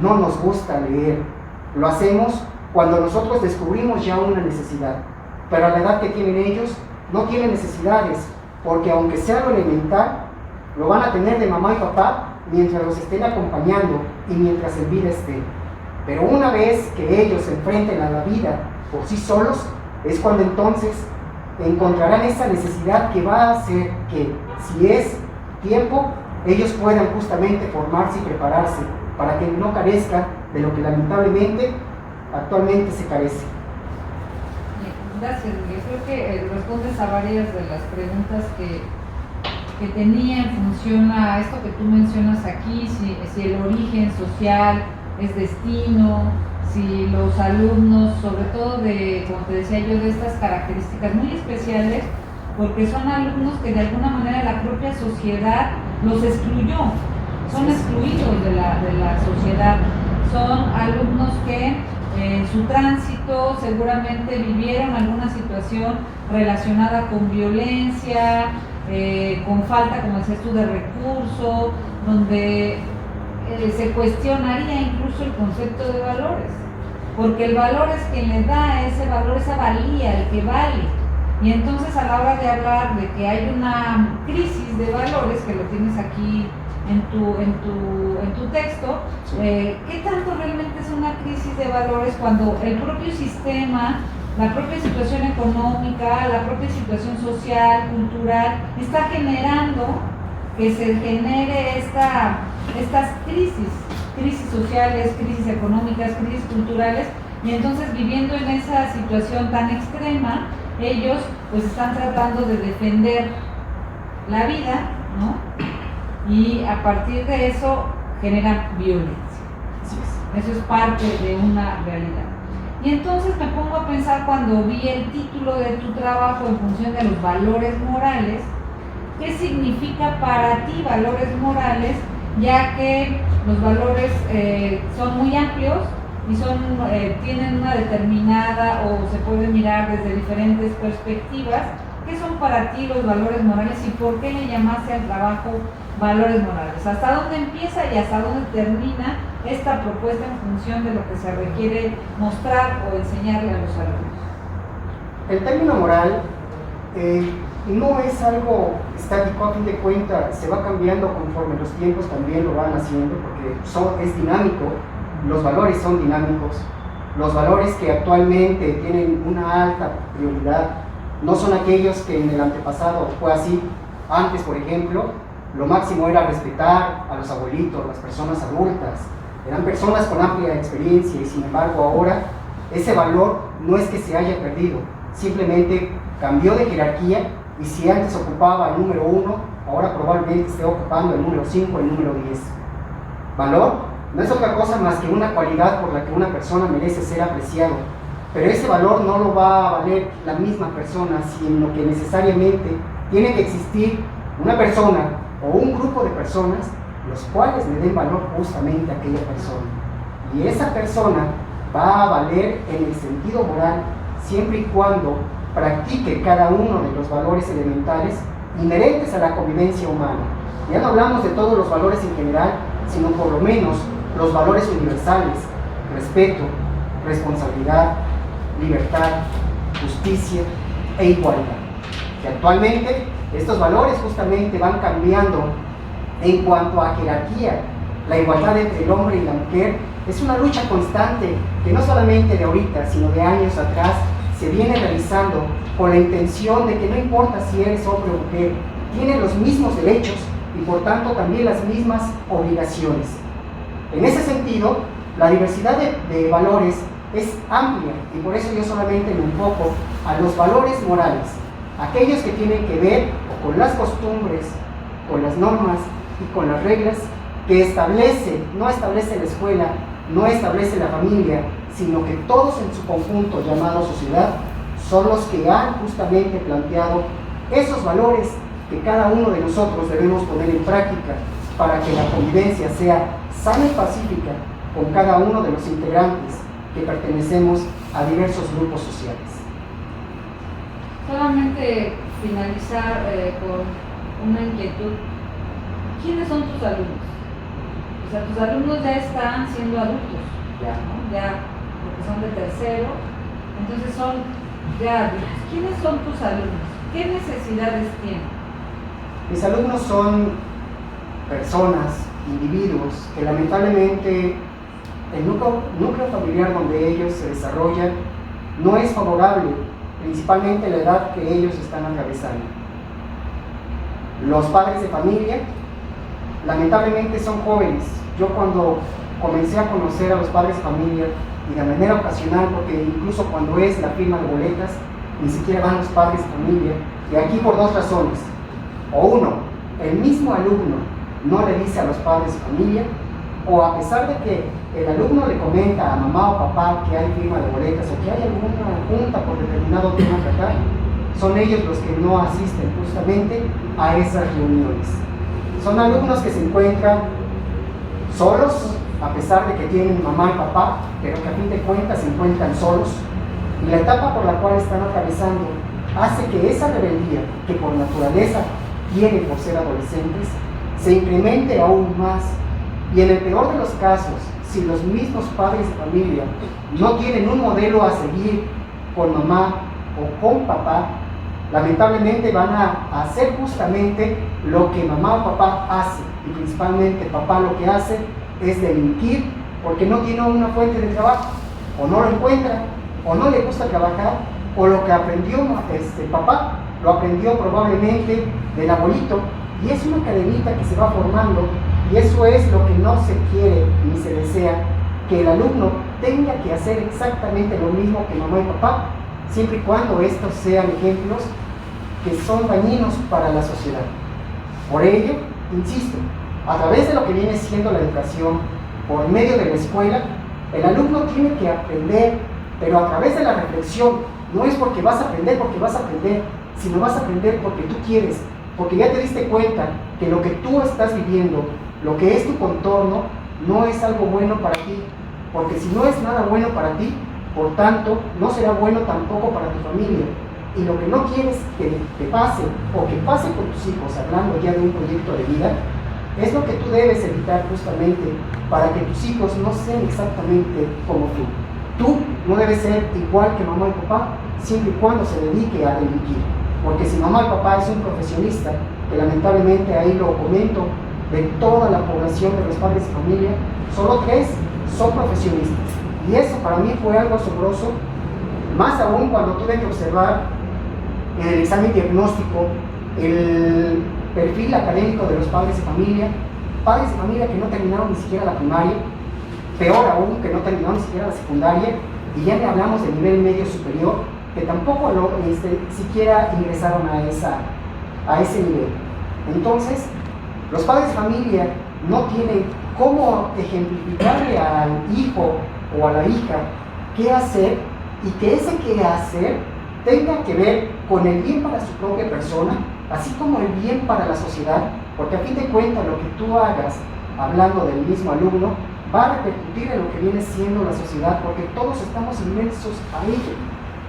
no nos gusta leer. Lo hacemos cuando nosotros descubrimos ya una necesidad, pero a la edad que tienen ellos, no tienen necesidades, porque aunque sea lo elemental, lo van a tener de mamá y papá mientras los estén acompañando y mientras en vida estén. Pero una vez que ellos se enfrenten a la vida por sí solos, es cuando entonces encontrarán esa necesidad que va a hacer que, si es tiempo, ellos puedan justamente formarse y prepararse para que no carezcan de lo que lamentablemente actualmente se carece. Gracias, Miguel. Creo que respondes a varias de las preguntas que tenía en función a esto que tú mencionas aquí, si el origen social es destino, si los alumnos, sobre todo de, como te decía yo, de estas características muy especiales, porque son alumnos que de alguna manera la propia sociedad los excluyó, son excluidos de la sociedad, son alumnos que en su tránsito seguramente vivieron alguna situación relacionada con violencia, con falta, como decías tú, de recursos, donde se cuestionaría incluso el concepto de valores, porque el valor es quien le da ese valor, esa valía, el que vale. Y entonces a la hora de hablar de que hay una crisis de valores, que lo tienes aquí en tu texto, sí. ¿Qué tanto realmente es una crisis de valores cuando el propio sistema, la propia situación económica, la propia situación social, cultural, está generando que se genere estas crisis sociales, crisis económicas, crisis culturales, y entonces viviendo en esa situación tan extrema, ellos pues están tratando de defender la vida, ¿no? Y a partir de eso generan violencia. Eso es parte de una realidad. Y entonces me pongo a pensar, cuando vi el título de tu trabajo en función de los valores morales, ¿qué significa para ti valores morales? Ya que los valores son muy amplios y tienen una determinada, o se puede mirar desde diferentes perspectivas. ¿Qué son para ti los valores morales y por qué le llamaste al trabajo valores morales? ¿Hasta dónde empieza y hasta dónde termina esta propuesta en función de lo que se requiere mostrar o enseñarle a los alumnos? El término moral no es algo estático, a fin de cuentas se va cambiando conforme los tiempos también lo van haciendo, porque es dinámico, los valores son dinámicos, los valores que actualmente tienen una alta prioridad no son aquellos que en el antepasado fue así. Antes, por ejemplo, lo máximo era respetar a los abuelitos, las personas adultas, eran personas con amplia experiencia, y sin embargo ahora ese valor no es que se haya perdido, simplemente cambió de jerarquía, y si antes ocupaba el número 1, ahora probablemente esté ocupando el número 5 o el número 10. Valor no es otra cosa más que una cualidad por la que una persona merece ser apreciado, pero ese valor no lo va a valer la misma persona, sino que necesariamente tiene que existir una persona o un grupo de personas los cuales le den valor justamente a aquella persona, y esa persona va a valer en el sentido moral siempre y cuando practique cada uno de los valores elementales inherentes a la convivencia humana. Ya no hablamos de todos los valores en general, sino por lo menos los valores universales: respeto, responsabilidad, libertad, justicia e igualdad. Que actualmente estos valores justamente van cambiando en cuanto a jerarquía. La igualdad entre el hombre y la mujer es una lucha constante que no solamente de ahorita, sino de años atrás se viene realizando con la intención de que no importa si eres hombre o mujer, tienes los mismos derechos y por tanto también las mismas obligaciones. En ese sentido, la diversidad de valores es amplia, y por eso yo solamente me enfoco a los valores morales, aquellos que tienen que ver con las costumbres, con las normas y con las reglas que no establece la escuela, no establece la familia, sino que todos en su conjunto llamado sociedad son los que han justamente planteado esos valores que cada uno de nosotros debemos poner en práctica para que la convivencia sea sana y pacífica con cada uno de los integrantes que pertenecemos a diversos grupos sociales. Solamente finalizar con una inquietud. ¿Quiénes son tus alumnos? O sea, tus alumnos ya están siendo adultos, ¿no? Ya, porque son de tercero, entonces son ya adultos. ¿Quiénes son tus alumnos? ¿Qué necesidades tienen? Mis alumnos son personas, individuos, que lamentablemente el núcleo familiar donde ellos se desarrollan no es favorable, principalmente la edad que ellos están atravesando. Los padres de familia lamentablemente son jóvenes. Yo cuando comencé a conocer a los padres de familia, y de manera ocasional, porque incluso cuando es la firma de boletas, ni siquiera van los padres de familia, y aquí por dos razones. O uno, el mismo alumno no le dice a los padres de familia, o a pesar de que el alumno le comenta a mamá o papá que hay firma de boletas o que hay alguna junta por determinado tema a tratar, son ellos los que no asisten justamente a esas reuniones. Son alumnos que se encuentran solos, a pesar de que tienen mamá y papá, pero que a fin de cuentas se encuentran solos, y la etapa por la cual están atravesando hace que esa rebeldía que por naturaleza tienen por ser adolescentes se incremente aún más. Y en el peor de los casos, si los mismos padres de familia no tienen un modelo a seguir con mamá o con papá, lamentablemente van a hacer justamente lo que mamá o papá hace, y principalmente papá lo que hace es delinquir porque no tiene una fuente de trabajo, o no lo encuentra, o no le gusta trabajar, o lo que aprendió papá lo aprendió probablemente del abuelito, y es una cadenita que se va formando. Y eso es lo que no se quiere ni se desea, que el alumno tenga que hacer exactamente lo mismo que mamá y papá, siempre y cuando estos sean ejemplos que son dañinos para la sociedad. Por ello, insisto, a través de lo que viene siendo la educación, por medio de la escuela, el alumno tiene que aprender, pero a través de la reflexión. No es porque vas a aprender, sino vas a aprender porque tú quieres, porque ya te diste cuenta que lo que tú estás viviendo, lo que es tu contorno, no es algo bueno para ti, porque si no es nada bueno para ti, por tanto, no será bueno tampoco para tu familia. Y lo que no quieres que te pase, o que pase con tus hijos, hablando ya de un proyecto de vida, es lo que tú debes evitar justamente para que tus hijos no sean exactamente como tú. Tú no debes ser igual que mamá y papá, siempre y cuando se dedique a delinquir. porque si mamá y papá es un profesionista, que lamentablemente ahí lo comento, de toda la población de los padres de familia, solo 3 son profesionistas. Y eso para mí fue algo asombroso, más aún cuando tuve que observar en el examen diagnóstico el perfil académico de los padres de familia que no terminaron ni siquiera la primaria, peor aún que no terminaron ni siquiera la secundaria, y ya ni hablamos del nivel medio superior, que tampoco siquiera ingresaron a ese nivel. Entonces, los padres de familia no tienen cómo ejemplificarle al hijo o a la hija qué hacer, y que ese qué hacer tenga que ver con el bien para su propia persona, así como el bien para la sociedad, porque a fin de cuentas lo que tú hagas, hablando del mismo alumno, va a repercutir en lo que viene siendo la sociedad, porque todos estamos inmersos a ello.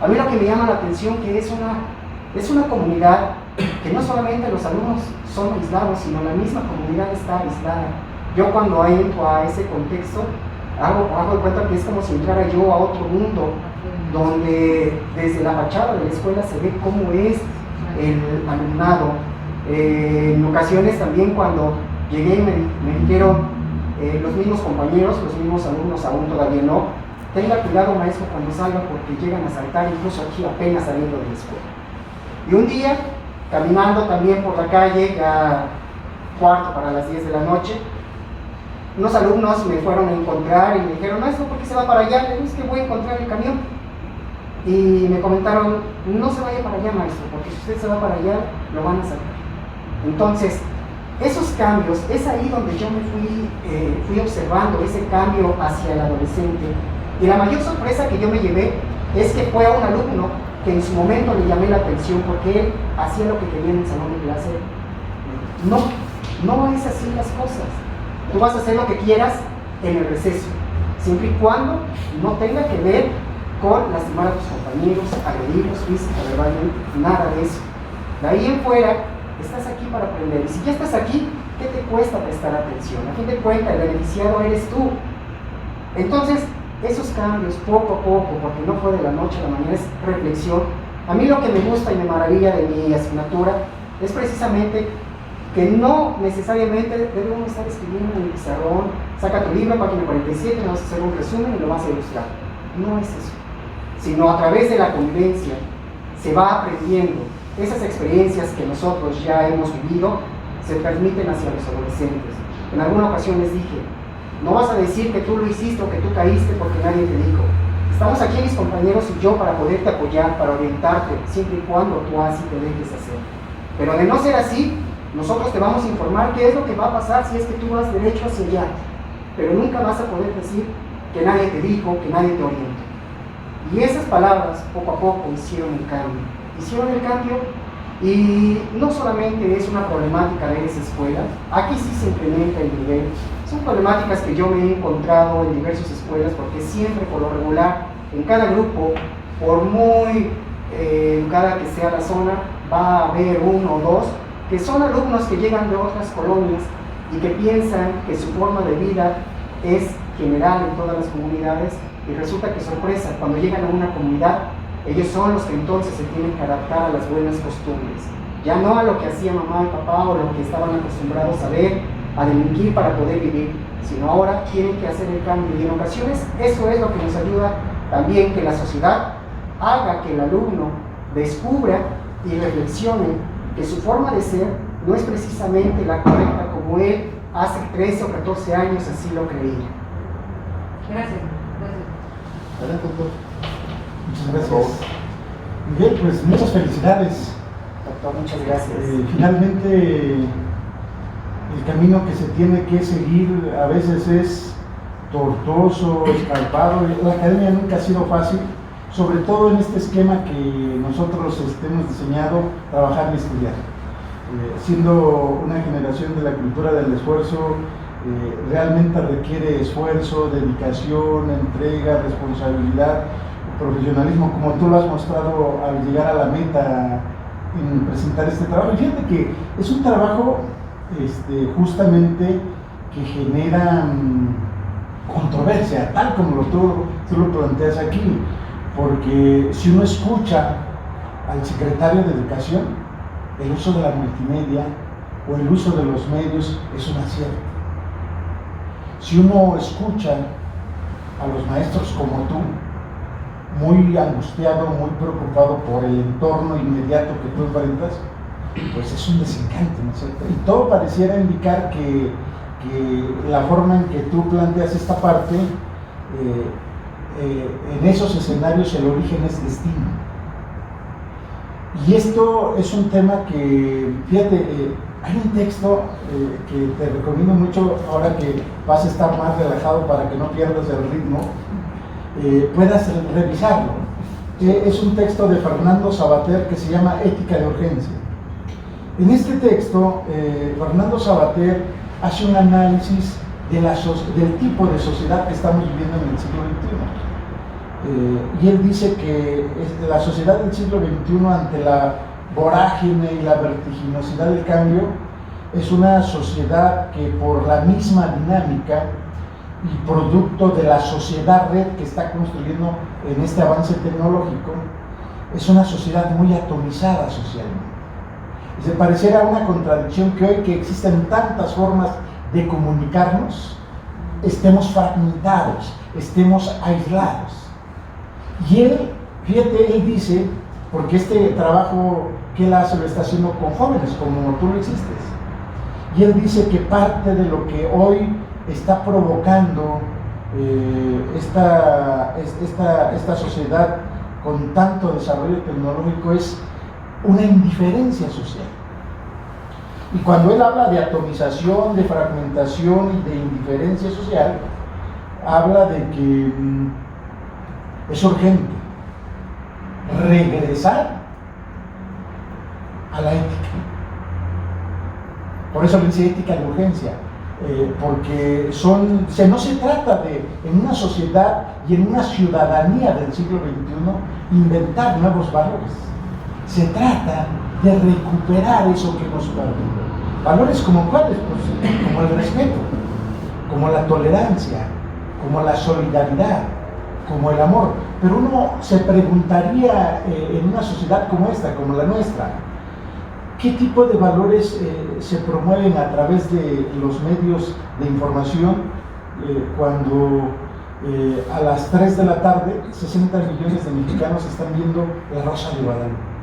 A mí lo que me llama la atención que es una comunidad que no solamente los alumnos son aislados, sino la misma comunidad está aislada. Yo cuando entro a ese contexto, hago de cuenta que es como si entrara yo a otro mundo, donde desde la fachada de la escuela se ve cómo es el alumnado. En ocasiones también cuando llegué me dijeron los mismos compañeros, los mismos alumnos, aún todavía no, tenga cuidado maestro cuando salga porque llegan a saltar incluso aquí apenas saliendo de la escuela. Y un día, caminando también por la calle, ya cuarto para las 10 de la noche, unos alumnos me fueron a encontrar y me dijeron, maestro, ¿por qué se va para allá? Le dije, es que voy a encontrar el camión. Y me comentaron, no se vaya para allá, maestro, porque si usted se va para allá, lo van a sacar. Entonces, esos cambios, es ahí donde yo me fui observando ese cambio hacia el adolescente. Y la mayor sorpresa que yo me llevé es que fue a un alumno que en su momento le llamé la atención porque él hacía lo que quería en el salón de clase. No es así las cosas. Tú vas a hacer lo que quieras en el receso, siempre y cuando no tenga que ver con lastimar a tus compañeros, agredirlos física, verbalmente, nada de eso. De ahí en fuera, estás aquí para aprender. Y si ya estás aquí, ¿qué te cuesta prestar atención? A fin de cuentas, el beneficiado eres tú. Entonces, esos cambios, poco a poco, porque no fue de la noche a la mañana, es reflexión. A mí lo que me gusta y me maravilla de mi asignatura es precisamente que no necesariamente debemos estar escribiendo en el pizarrón, saca tu libro, página 47, me vas a hacer un resumen y lo vas a ilustrar. No es eso, sino a través de la convivencia se va aprendiendo. Esas experiencias que nosotros ya hemos vivido se transmiten hacia los adolescentes. En alguna ocasión les dije, no vas a decir que tú lo hiciste o que tú caíste porque nadie te dijo. Estamos aquí mis compañeros y yo para poderte apoyar, para orientarte, siempre y cuando tú así te dejes hacer. Pero de no ser así, nosotros te vamos a informar qué es lo que va a pasar si es que tú vas derecho hacia allá. Pero nunca vas a poder decir que nadie te dijo, que nadie te orientó. Y esas palabras poco a poco hicieron el cambio. Y no solamente es una problemática de esa escuela, aquí sí se incrementa el nivel. Son problemáticas que yo me he encontrado en diversas escuelas porque siempre por lo regular, en cada grupo, por muy educada que sea la zona, va a haber uno o dos que son alumnos que llegan de otras colonias y que piensan que su forma de vida es general en todas las comunidades y resulta que sorpresa, cuando llegan a una comunidad, ellos son los que entonces se tienen que adaptar a las buenas costumbres, ya no a lo que hacía mamá y papá o lo que estaban acostumbrados a ver, a delinquir para poder vivir, sino ahora tienen que hacer el cambio y en ocasiones eso es lo que nos ayuda también que la sociedad haga que el alumno descubra y reflexione que su forma de ser no es precisamente la correcta como él hace 13 o 14 años así lo creía. Gracias. Adelante, doctor. Muchas gracias. Miguel, pues muchas felicidades. Doctor, muchas gracias. Finalmente, el camino que se tiene que seguir a veces es tortuoso, escarpado. La academia nunca ha sido fácil, sobre todo en este esquema que nosotros hemos diseñado, trabajar y estudiar. Siendo una generación de la cultura del esfuerzo, realmente requiere esfuerzo, dedicación, entrega, responsabilidad, profesionalismo, como tú lo has mostrado al llegar a la meta en presentar este trabajo. Y fíjate que es un trabajo justamente que genera controversia, tal como tú lo planteas aquí, porque si uno escucha al secretario de Educación, el uso de la multimedia o el uso de los medios es un acierto. Si uno escucha a los maestros como tú, muy angustiado, muy preocupado por el entorno inmediato que tú enfrentas, pues es un desencanto, ¿no es cierto? Y todo pareciera indicar que la forma en que tú planteas esta parte, en esos escenarios el origen es destino. Y esto es un tema que, fíjate, hay un texto que te recomiendo mucho ahora que vas a estar más relajado para que no pierdas el ritmo, puedas revisarlo. Es un texto de Fernando Savater que se llama Ética de Urgencia. En este texto, Fernando Savater hace un análisis del tipo de sociedad que estamos viviendo en el siglo XXI. Y él dice que la sociedad del siglo XXI, ante la vorágine y la vertiginosidad del cambio, es una sociedad que por la misma dinámica y producto de la sociedad red que está construyendo en este avance tecnológico, es una sociedad muy atomizada socialmente. Y se pareciera una contradicción que hoy que existen tantas formas de comunicarnos, estemos fragmentados, estemos aislados. Y él, fíjate, él dice, porque este trabajo que él hace lo está haciendo con jóvenes, como tú lo hiciste, y él dice que parte de lo que hoy está provocando esta sociedad con tanto desarrollo tecnológico es una indiferencia social. Y cuando él habla de atomización, de fragmentación y de indiferencia social, habla de que es urgente regresar a la ética. Por eso le dice ética de urgencia, porque no se trata de, en una sociedad y en una ciudadanía del siglo XXI, inventar nuevos valores. Se trata de recuperar eso que hemos perdido. Valores como cuáles, pues, como el respeto, como la tolerancia, como la solidaridad, como el amor. Pero uno se preguntaría en una sociedad como esta, como la nuestra, ¿qué tipo de valores se promueven a través de los medios de información cuando a las 3 de la tarde 60 millones de mexicanos están viendo La Rosa de Guadalupe?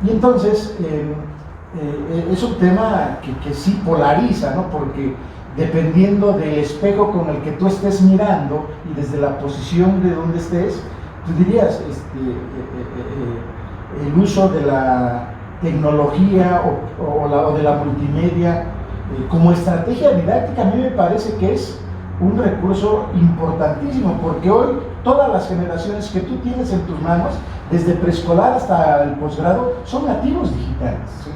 Y entonces es un tema que sí polariza, ¿no? Porque dependiendo del espejo con el que tú estés mirando y desde la posición de donde estés, tú dirías, el uso de la tecnología o de la multimedia como estrategia didáctica a mí me parece que es un recurso importantísimo, porque hoy todas las generaciones que tú tienes en tus manos, desde preescolar hasta el posgrado, son nativos digitales.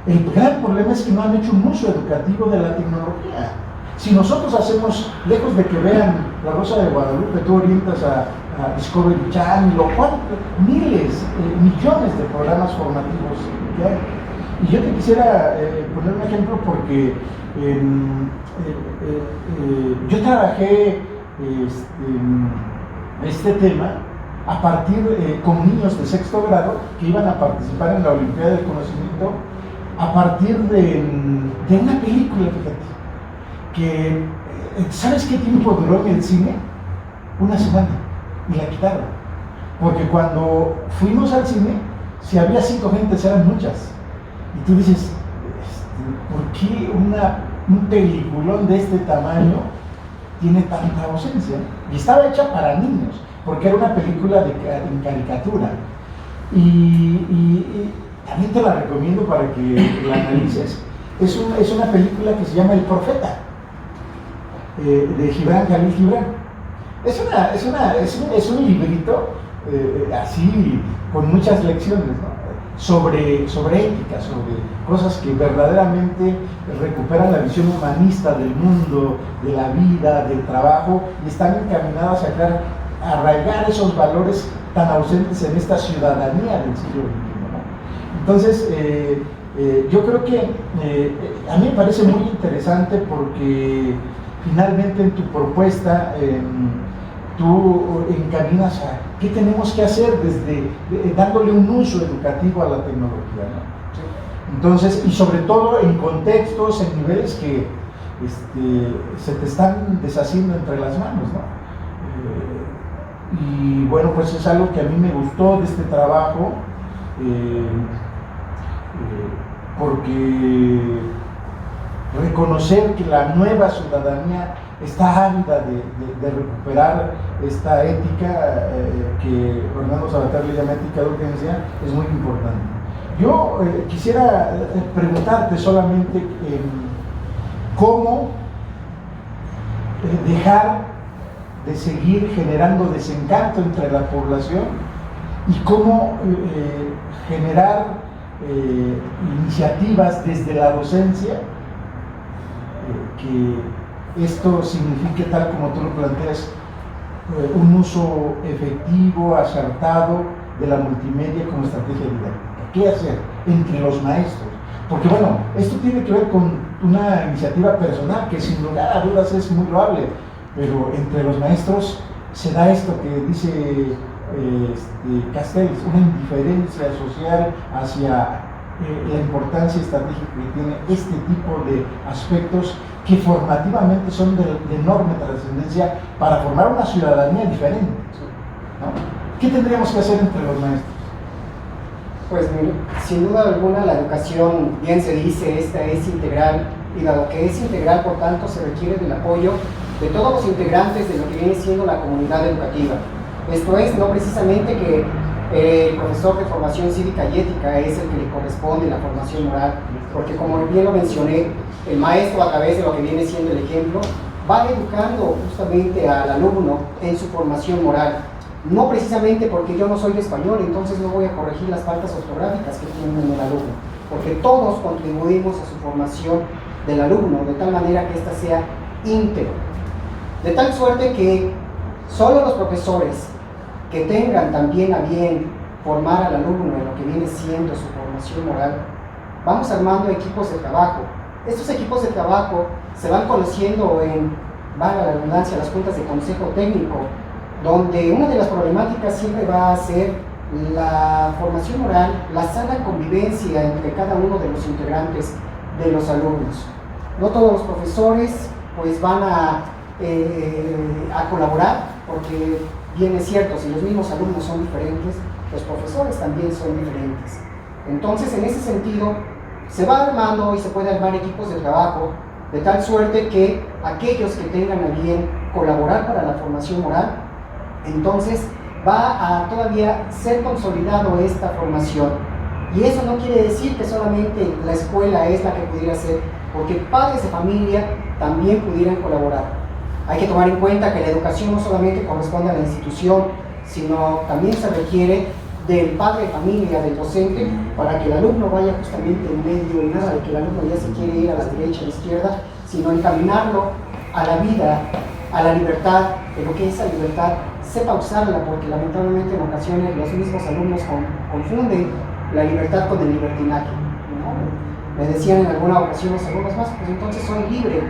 El gran problema es que no han hecho un uso educativo de la tecnología. Si nosotros hacemos, lejos de que vean La Rosa de Guadalupe, tú orientas a Discovery Channel, lo cual miles, millones de programas formativos que hay. Y yo te quisiera poner un ejemplo porque yo trabajé este tema a partir con niños de sexto grado que iban a participar en la Olimpiada del Conocimiento a partir de una película, fíjate, que ¿sabes qué tiempo duró en el cine? Una semana, y la quitaron, porque cuando fuimos al cine, si había 5 gentes eran muchas, y tú dices, ¿por qué un peliculón de este tamaño tiene tanta ausencia? Y estaba hecha para niños, porque era una película en caricatura, y también te la recomiendo para que la analices. Es una película que se llama El Profeta, de Gibran Jalil Gibran. Es un librito así, con muchas lecciones, ¿no? sobre ética, sobre cosas que verdaderamente recuperan la visión humanista del mundo, de la vida, del trabajo, y están encaminadas a arraigar esos valores tan ausentes en esta ciudadanía del siglo XXI, ¿no? Entonces, yo creo que a mí me parece muy interesante porque finalmente en tu propuesta tú encaminas a qué tenemos que hacer desde dándole un uso educativo a la tecnología, ¿no? Entonces, y sobre todo en contextos, en niveles que se te están deshaciendo entre las manos, ¿no? Y bueno, pues es algo que a mí me gustó de este trabajo, porque reconocer que la nueva ciudadanía está ávida de recuperar esta ética que Fernando Sabater le llama ética de urgencia, es muy importante. Yo quisiera preguntarte solamente cómo dejar de seguir generando desencanto entre la población y cómo generar iniciativas desde la docencia que esto signifique, tal como tú lo planteas, un uso efectivo, acertado de la multimedia como estrategia didáctica. ¿Qué hacer entre los maestros? Porque bueno, esto tiene que ver con una iniciativa personal que sin lugar a dudas es muy loable, pero entre los maestros se da esto que dice Castells, una indiferencia social hacia la importancia estratégica que tiene este tipo de aspectos que formativamente son de enorme trascendencia para formar una ciudadanía diferente, ¿no? ¿Qué tendríamos que hacer entre los maestros? Pues sin duda alguna la educación, bien se dice, esta es integral, y dado que es integral, por tanto, se requiere del apoyo de todos los integrantes de lo que viene siendo la comunidad educativa. Esto es, no precisamente que el profesor de formación cívica y ética es el que le corresponde la formación moral, porque como bien lo mencioné, el maestro, a través de lo que viene siendo el ejemplo, va educando justamente al alumno en su formación moral. No precisamente porque yo no soy de español, entonces no voy a corregir las faltas ortográficas que tiene el alumno, porque todos contribuimos a su formación del alumno, de tal manera que ésta sea íntegra. De tal suerte que solo los profesores que tengan también a bien formar al alumno en lo que viene siendo su formación moral, vamos armando equipos de trabajo. Estos equipos de trabajo se van conociendo en, valga la redundancia, las juntas de consejo técnico, donde una de las problemáticas siempre va a ser la formación moral, la sana convivencia entre cada uno de los integrantes de los alumnos. No todos los profesores pues van a colaborar, porque bien es cierto, si los mismos alumnos son diferentes, los profesores también son diferentes. Entonces, en ese sentido, se va armando y se puede armar equipos de trabajo de tal suerte que aquellos que tengan a bien colaborar para la formación moral, entonces va a todavía ser consolidado esta formación. Y eso no quiere decir que solamente la escuela es la que pudiera hacer, porque padres de familia también pudieran colaborar. Hay que tomar en cuenta que la educación no solamente corresponde a la institución, sino también se requiere del padre de familia, del docente, para que el alumno vaya justamente en medio, y nada de que el alumno ya se quiere ir a la derecha, a la izquierda, sino encaminarlo a la vida, a la libertad, pero que esa libertad sepa usarla, porque lamentablemente en ocasiones los mismos alumnos confunden la libertad con el libertinaje, ¿no? Me decían en alguna ocasión los alumnos más, pues entonces soy libre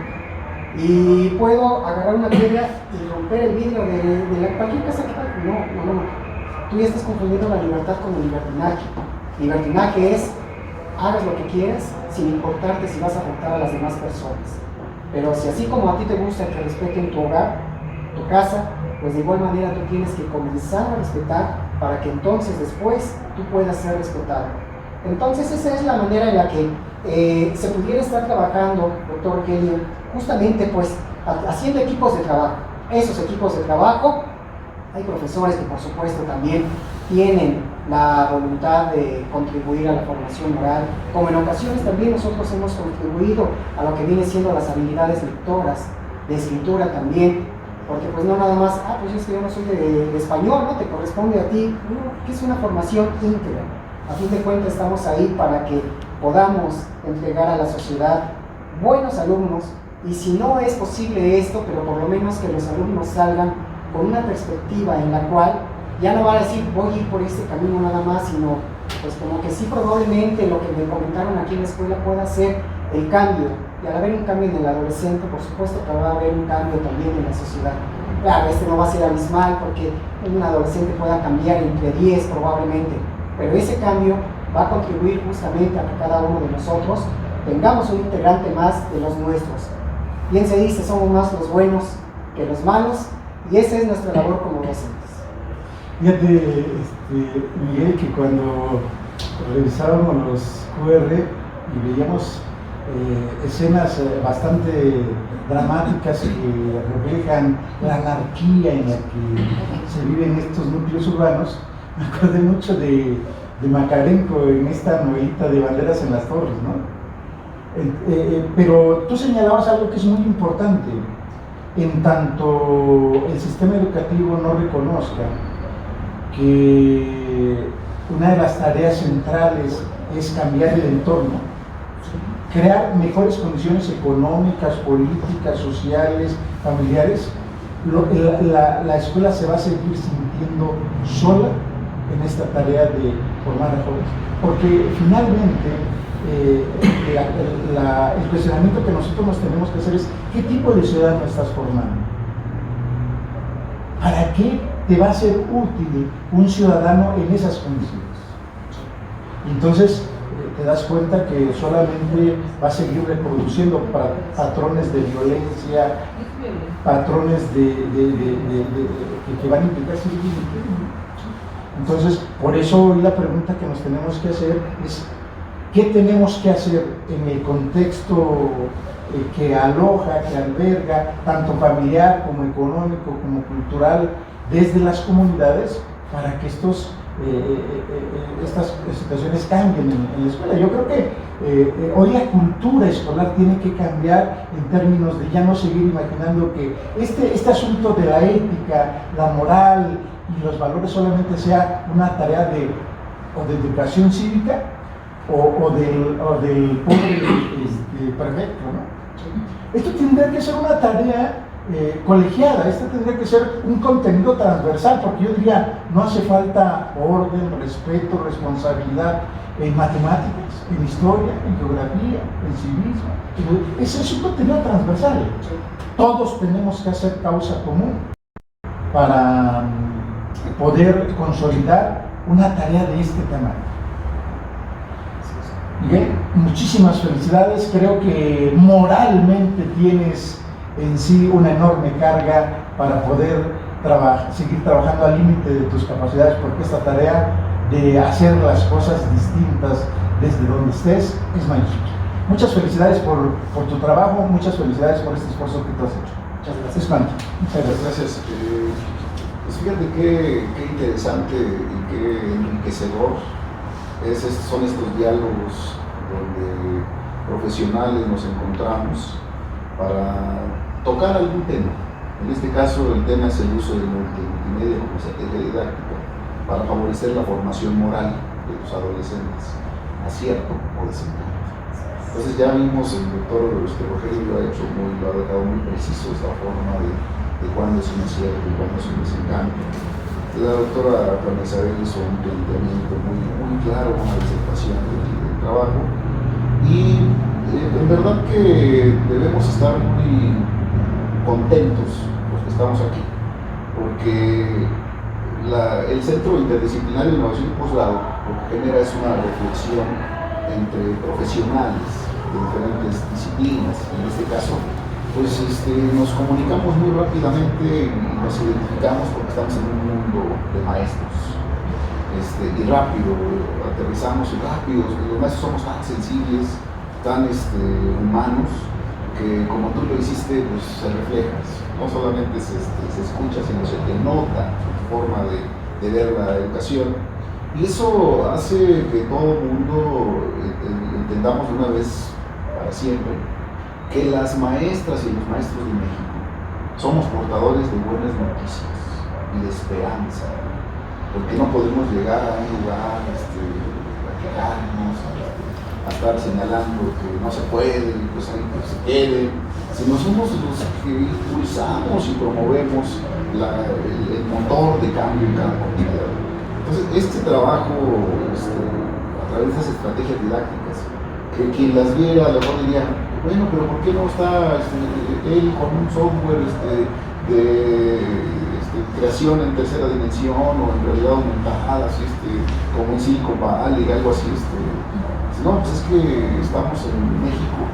y puedo agarrar una piedra y romper el vidrio de cualquier casa que pase. No. Tú ya estás confundiendo la libertad con el libertinaje. Libertinaje es, hagas lo que quieras sin importarte si vas a afectar a las demás personas. Pero si así como a ti te gusta que respeten tu hogar, tu casa, pues de igual manera tú tienes que comenzar a respetar para que entonces después tú puedas ser respetado. Entonces esa es la manera en la que se pudiera estar trabajando, doctor Kelly, justamente pues haciendo equipos de trabajo. Esos equipos de trabajo, hay profesores que por supuesto también tienen la voluntad de contribuir a la formación moral, como en ocasiones también nosotros hemos contribuido a lo que viene siendo las habilidades lectoras, de escritura también, porque pues no nada más, pues es que yo no soy de español, ¿no? Te corresponde a ti, no, que es una formación íntegra. A fin de cuentas estamos ahí para que podamos entregar a la sociedad buenos alumnos, y si no es posible esto, pero por lo menos que los alumnos salgan con una perspectiva en la cual ya no van a decir voy a ir por este camino nada más, sino pues como que sí, probablemente lo que me comentaron aquí en la escuela pueda ser el cambio, y al haber un cambio en el adolescente, por supuesto que va a haber un cambio también en la sociedad. Claro, este no va a ser abismal porque un adolescente pueda cambiar entre 10 probablemente, pero ese cambio va a contribuir justamente a que cada uno de nosotros tengamos un integrante más de los nuestros. Bien se dice, somos más los buenos que los malos, y esa es nuestra labor como docentes. Fíjate, Miguel, que cuando revisábamos los QR y veíamos escenas bastante dramáticas que reflejan la anarquía en la que se viven estos núcleos urbanos, me acordé mucho de Makarenko en esta novelita de Banderas en las Torres, ¿no? Pero tú señalabas algo que es muy importante. En tanto el sistema educativo no reconozca que una de las tareas centrales es cambiar el entorno, crear mejores condiciones económicas, políticas, sociales, familiares, la escuela se va a seguir sintiendo sola en esta tarea de formar a jóvenes, porque finalmente el cuestionamiento que nosotros nos tenemos que hacer es: ¿qué tipo de ciudadano estás formando? ¿Para qué te va a ser útil un ciudadano en esas condiciones? Entonces te das cuenta que solamente va a seguir reproduciendo patrones de violencia, patrones que van a implicar seguir delinquiendo. Entonces, por eso hoy la pregunta que nos tenemos que hacer es: ¿qué tenemos que hacer en el contexto que aloja, que alberga, tanto familiar como económico, como cultural, desde las comunidades, para que estas situaciones cambien en la escuela? Yo creo que hoy la cultura escolar tiene que cambiar en términos de ya no seguir imaginando que este asunto de la ética, la moral y los valores solamente sea una tarea de educación cívica o del pobre perfecto, ¿no? Esto tendría que ser una tarea colegiada, esto tendría que ser un contenido transversal, porque yo diría, no hace falta orden, respeto, responsabilidad en matemáticas, en historia, en geografía, en civismo. Ese es un contenido transversal. Todos tenemos que hacer causa común para poder consolidar una tarea de este tamaño. Bien, muchísimas felicidades. Creo que moralmente tienes en sí una enorme carga para poder seguir trabajando al límite de tus capacidades, porque esta tarea de hacer las cosas distintas desde donde estés es magnífica. Muchas felicidades por tu trabajo, muchas felicidades por este esfuerzo que tú has hecho. Muchas gracias. Es Mancho. Muchas gracias. Pues fíjate qué interesante y qué enriquecedor son estos diálogos donde profesionales nos encontramos para tocar algún tema. En este caso el tema es el uso del multimedia como estrategia didáctica para favorecer la formación moral de los adolescentes, acierto o desencanto. Entonces ya vimos, el doctor Rogelio lo ha dejado muy preciso esta forma de cuándo es un acierto y cuándo es un desencanto. La doctora Juana Isabel hizo un planteamiento muy claro, una disertación del trabajo, y en verdad que debemos estar muy contentos los que estamos aquí, porque el Centro Interdisciplinario de Innovación y Posgrado lo que genera es una reflexión entre profesionales de diferentes disciplinas. En este caso, pues nos comunicamos muy rápidamente y nos identificamos porque estamos en un mundo de maestros, y rápido aterrizamos y rápido. Los maestros somos tan sensibles, tan humanos, que como tú lo hiciste, pues se refleja. No solamente se escucha, sino se te nota tu forma de ver la educación, y eso hace que todo el mundo entendamos de una vez para siempre que las maestras y los maestros de México somos portadores de buenas noticias y de esperanza, porque no podemos llegar a un lugar a quejarnos, a estar señalando que no se puede, pues ahí que se quede, sino somos los que impulsamos y promovemos el motor de cambio en cada comunidad. Entonces, este trabajo, a través de esas estrategias didácticas, que quien las viera a lo mejor diría: bueno, pero ¿por qué no está él con un software creación en tercera dimensión o en realidad aumentada, así, como en Silicon Valley, algo así. No, pues es que estamos en México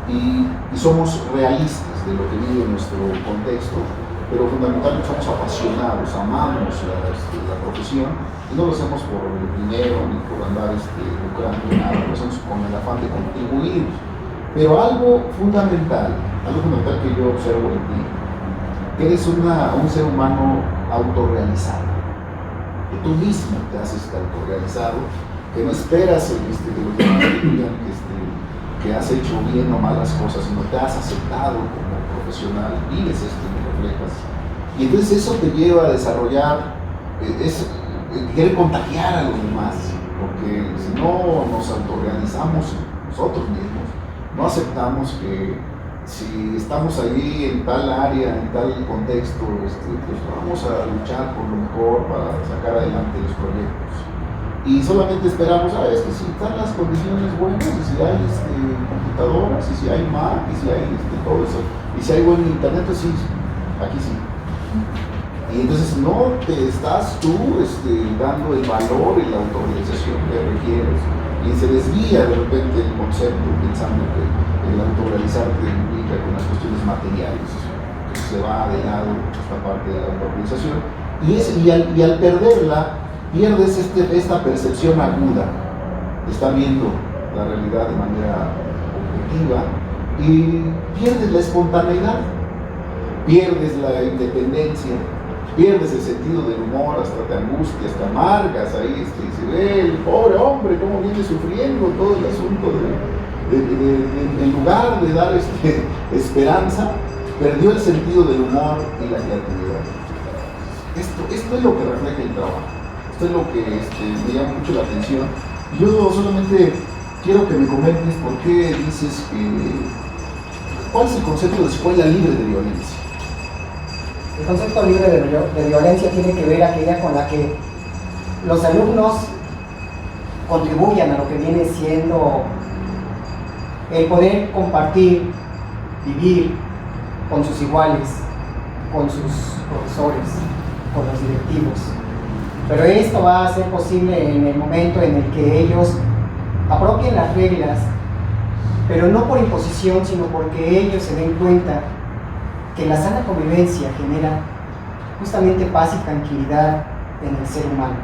y somos realistas de lo que vive nuestro contexto, pero fundamentalmente somos apasionados, amamos la profesión y no lo hacemos por el dinero ni por andar lucrando nada, lo hacemos con el afán de contribuir. Pero algo fundamental que yo observo en ti, que eres un ser humano autorrealizado, que tú mismo te haces autorrealizado, que no esperas que los demás te digan que has hecho bien o malas cosas, sino te has aceptado como profesional, vives esto y lo reflejas. Y entonces eso te lleva a desarrollar, querer contagiar a los demás, porque si no nos autorrealizamos nosotros mismos, no aceptamos que si estamos ahí en tal área, en tal contexto, pues vamos a luchar por lo mejor para sacar adelante los proyectos. Y solamente esperamos, es que si están las condiciones buenas, y si hay computadoras, y si hay Mac, y si hay todo eso, y si hay buen internet, pues sí, aquí sí. Y entonces no te estás tú dando el valor y la autorrealización que requieres, y se desvía de repente el concepto pensando que el autorrealizarte implica con las cuestiones materiales. Entonces se va de lado esta parte de la autorrealización, y al perderla, pierdes esta percepción aguda de estar viendo la realidad de manera objetiva y pierdes la espontaneidad, pierdes la independencia, pierdes el sentido del humor, hasta te angustias, te amargas ahí, y se ve el pobre hombre cómo viene sufriendo todo el asunto en lugar de dar esperanza, perdió el sentido del humor y la creatividad. Esto es lo que refleja el trabajo. Esto es lo que me llama mucho la atención. Yo solamente quiero que me comentes por qué dices ¿cuál es el concepto de escuela libre de violencia? El concepto libre de violencia tiene que ver aquella con la que los alumnos contribuyan a lo que viene siendo el poder compartir, vivir con sus iguales, con sus profesores, con los directivos. Pero esto va a ser posible en el momento en el que ellos apropien las reglas, pero no por imposición, sino porque ellos se den cuenta que la sana convivencia genera justamente paz y tranquilidad en el ser humano.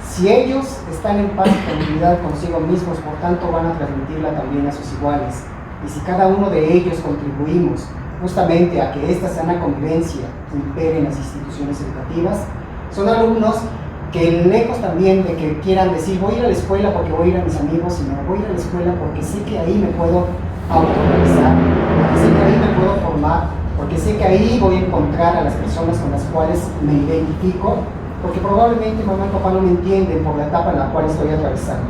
Si ellos están en paz y tranquilidad consigo mismos, por tanto van a transmitirla también a sus iguales. Y si cada uno de ellos contribuimos justamente a que esta sana convivencia impere en las instituciones educativas, son alumnos que lejos también de que quieran decir voy a ir a la escuela porque voy a ir a mis amigos, sino voy a ir a la escuela porque sé que ahí me puedo autorrealizar, porque sé que ahí me puedo formar, porque sé que ahí voy a encontrar a las personas con las cuales me identifico, porque probablemente mamá y papá no me entienden por la etapa en la cual estoy atravesando,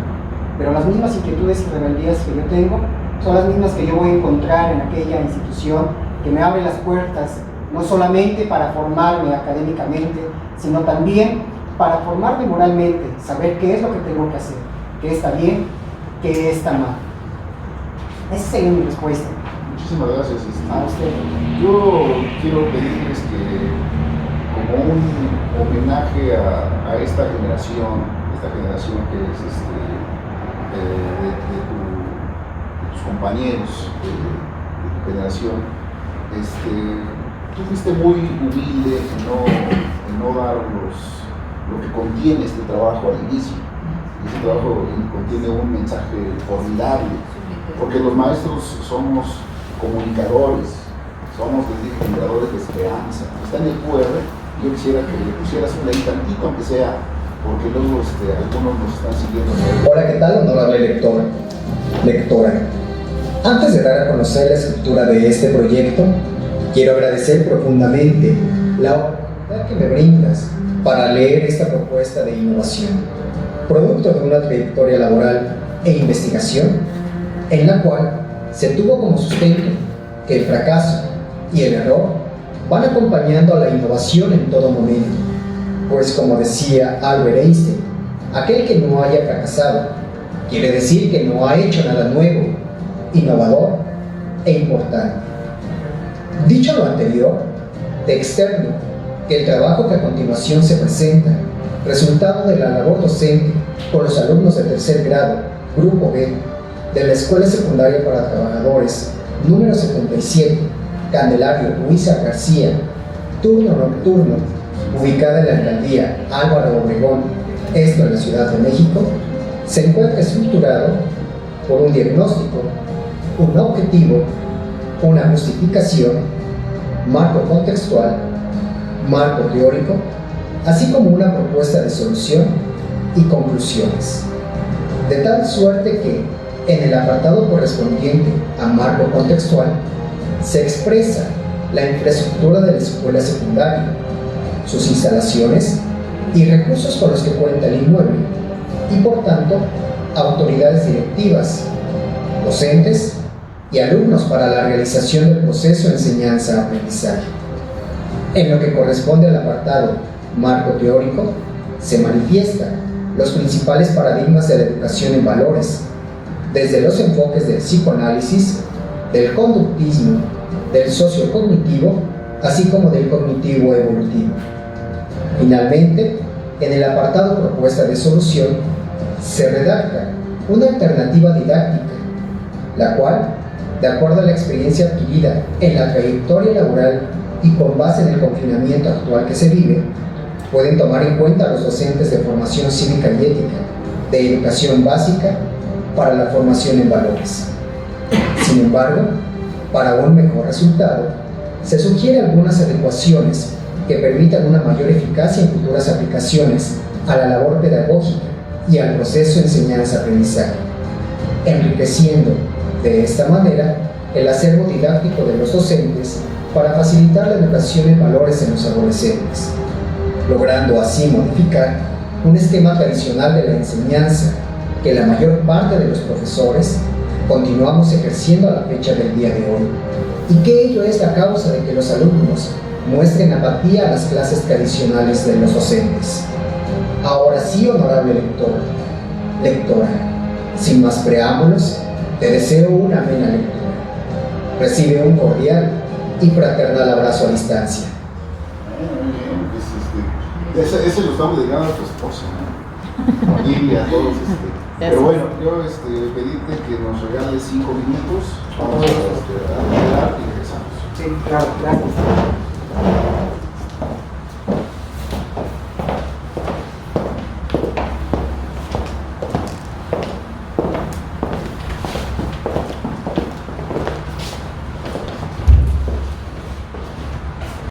pero las mismas inquietudes y rebeldías que yo tengo son las mismas que yo voy a encontrar en aquella institución que me abre las puertas, no solamente para formarme académicamente, sino también para formarme moralmente, saber qué es lo que tengo que hacer, qué está bien, qué está mal. Esa sería mi respuesta. Muchísimas gracias. A usted. Yo quiero pedirles que, como un homenaje a esta generación que es de tus compañeros de tu generación, tú fuiste muy humilde en no dar lo que contiene este trabajo al inicio. Este trabajo contiene un mensaje formidable, porque los maestros somos comunicadores, somos generadores de esperanza. Está en el QR, yo quisiera que le pusieras un ahí tantito, aunque sea, porque luego algunos nos están siguiendo. Hola, ¿qué tal, honorable lectora? Antes de dar a conocer la estructura de este proyecto, quiero agradecer profundamente la oportunidad que me brindas para leer esta propuesta de innovación, producto de una trayectoria laboral e investigación, en la cual se tuvo como sustento que el fracaso y el error van acompañando a la innovación en todo momento, pues como decía Albert Einstein, aquel que no haya fracasado quiere decir que no ha hecho nada nuevo, innovador e importante. Dicho lo anterior, De externo, que el trabajo que a continuación se presenta, resultado de la labor docente con los alumnos de tercer grado, Grupo B, de la Escuela Secundaria para Trabajadores, número 77, Candelario Luisa García, turno nocturno, ubicada en la alcaldía Álvaro Obregón, esto en la Ciudad de México, se encuentra estructurado por un diagnóstico, un objetivo, una justificación, marco contextual, marco teórico, así como una propuesta de solución y conclusiones. De tal suerte que, en el apartado correspondiente a marco contextual, se expresa la infraestructura de la escuela secundaria, sus instalaciones y recursos con los que cuenta el inmueble, y por tanto, autoridades directivas, docentes y alumnos para la realización del proceso de enseñanza-aprendizaje. En lo que corresponde al apartado marco teórico, se manifiestan los principales paradigmas de la educación en valores, desde los enfoques del psicoanálisis, del conductismo, del sociocognitivo, así como del cognitivo evolutivo. Finalmente, en el apartado propuesta de solución, se redacta una alternativa didáctica, la cual, de acuerdo a la experiencia adquirida en la trayectoria laboral y con base en el confinamiento actual que se vive, pueden tomar en cuenta a los docentes de formación cívica y ética, de educación básica, para la formación en valores. Sin embargo, para un mejor resultado, se sugieren algunas adecuaciones que permitan una mayor eficacia en futuras aplicaciones a la labor pedagógica y al proceso de enseñanza-aprendizaje, enriqueciendo de esta manera el acervo didáctico de los docentes para facilitar la educación en valores en los adolescentes, logrando así modificar un esquema tradicional de la enseñanza que la mayor parte de los profesores continuamos ejerciendo a la fecha del día de hoy, y que ello es la causa de que los alumnos muestren apatía a las clases tradicionales de los docentes. Ahora sí, honorable lector, lectora, sin más preámbulos, te deseo una amena lectura. Recibe un cordial y fraternal abrazo a distancia. Ese lo estamos dedicando a tu esposa, ¿no? Familia, a todos. Pero bueno, yo pedirte que nos regales 5 minutos. Vamos a hablar y regresamos. Sí, claro, gracias.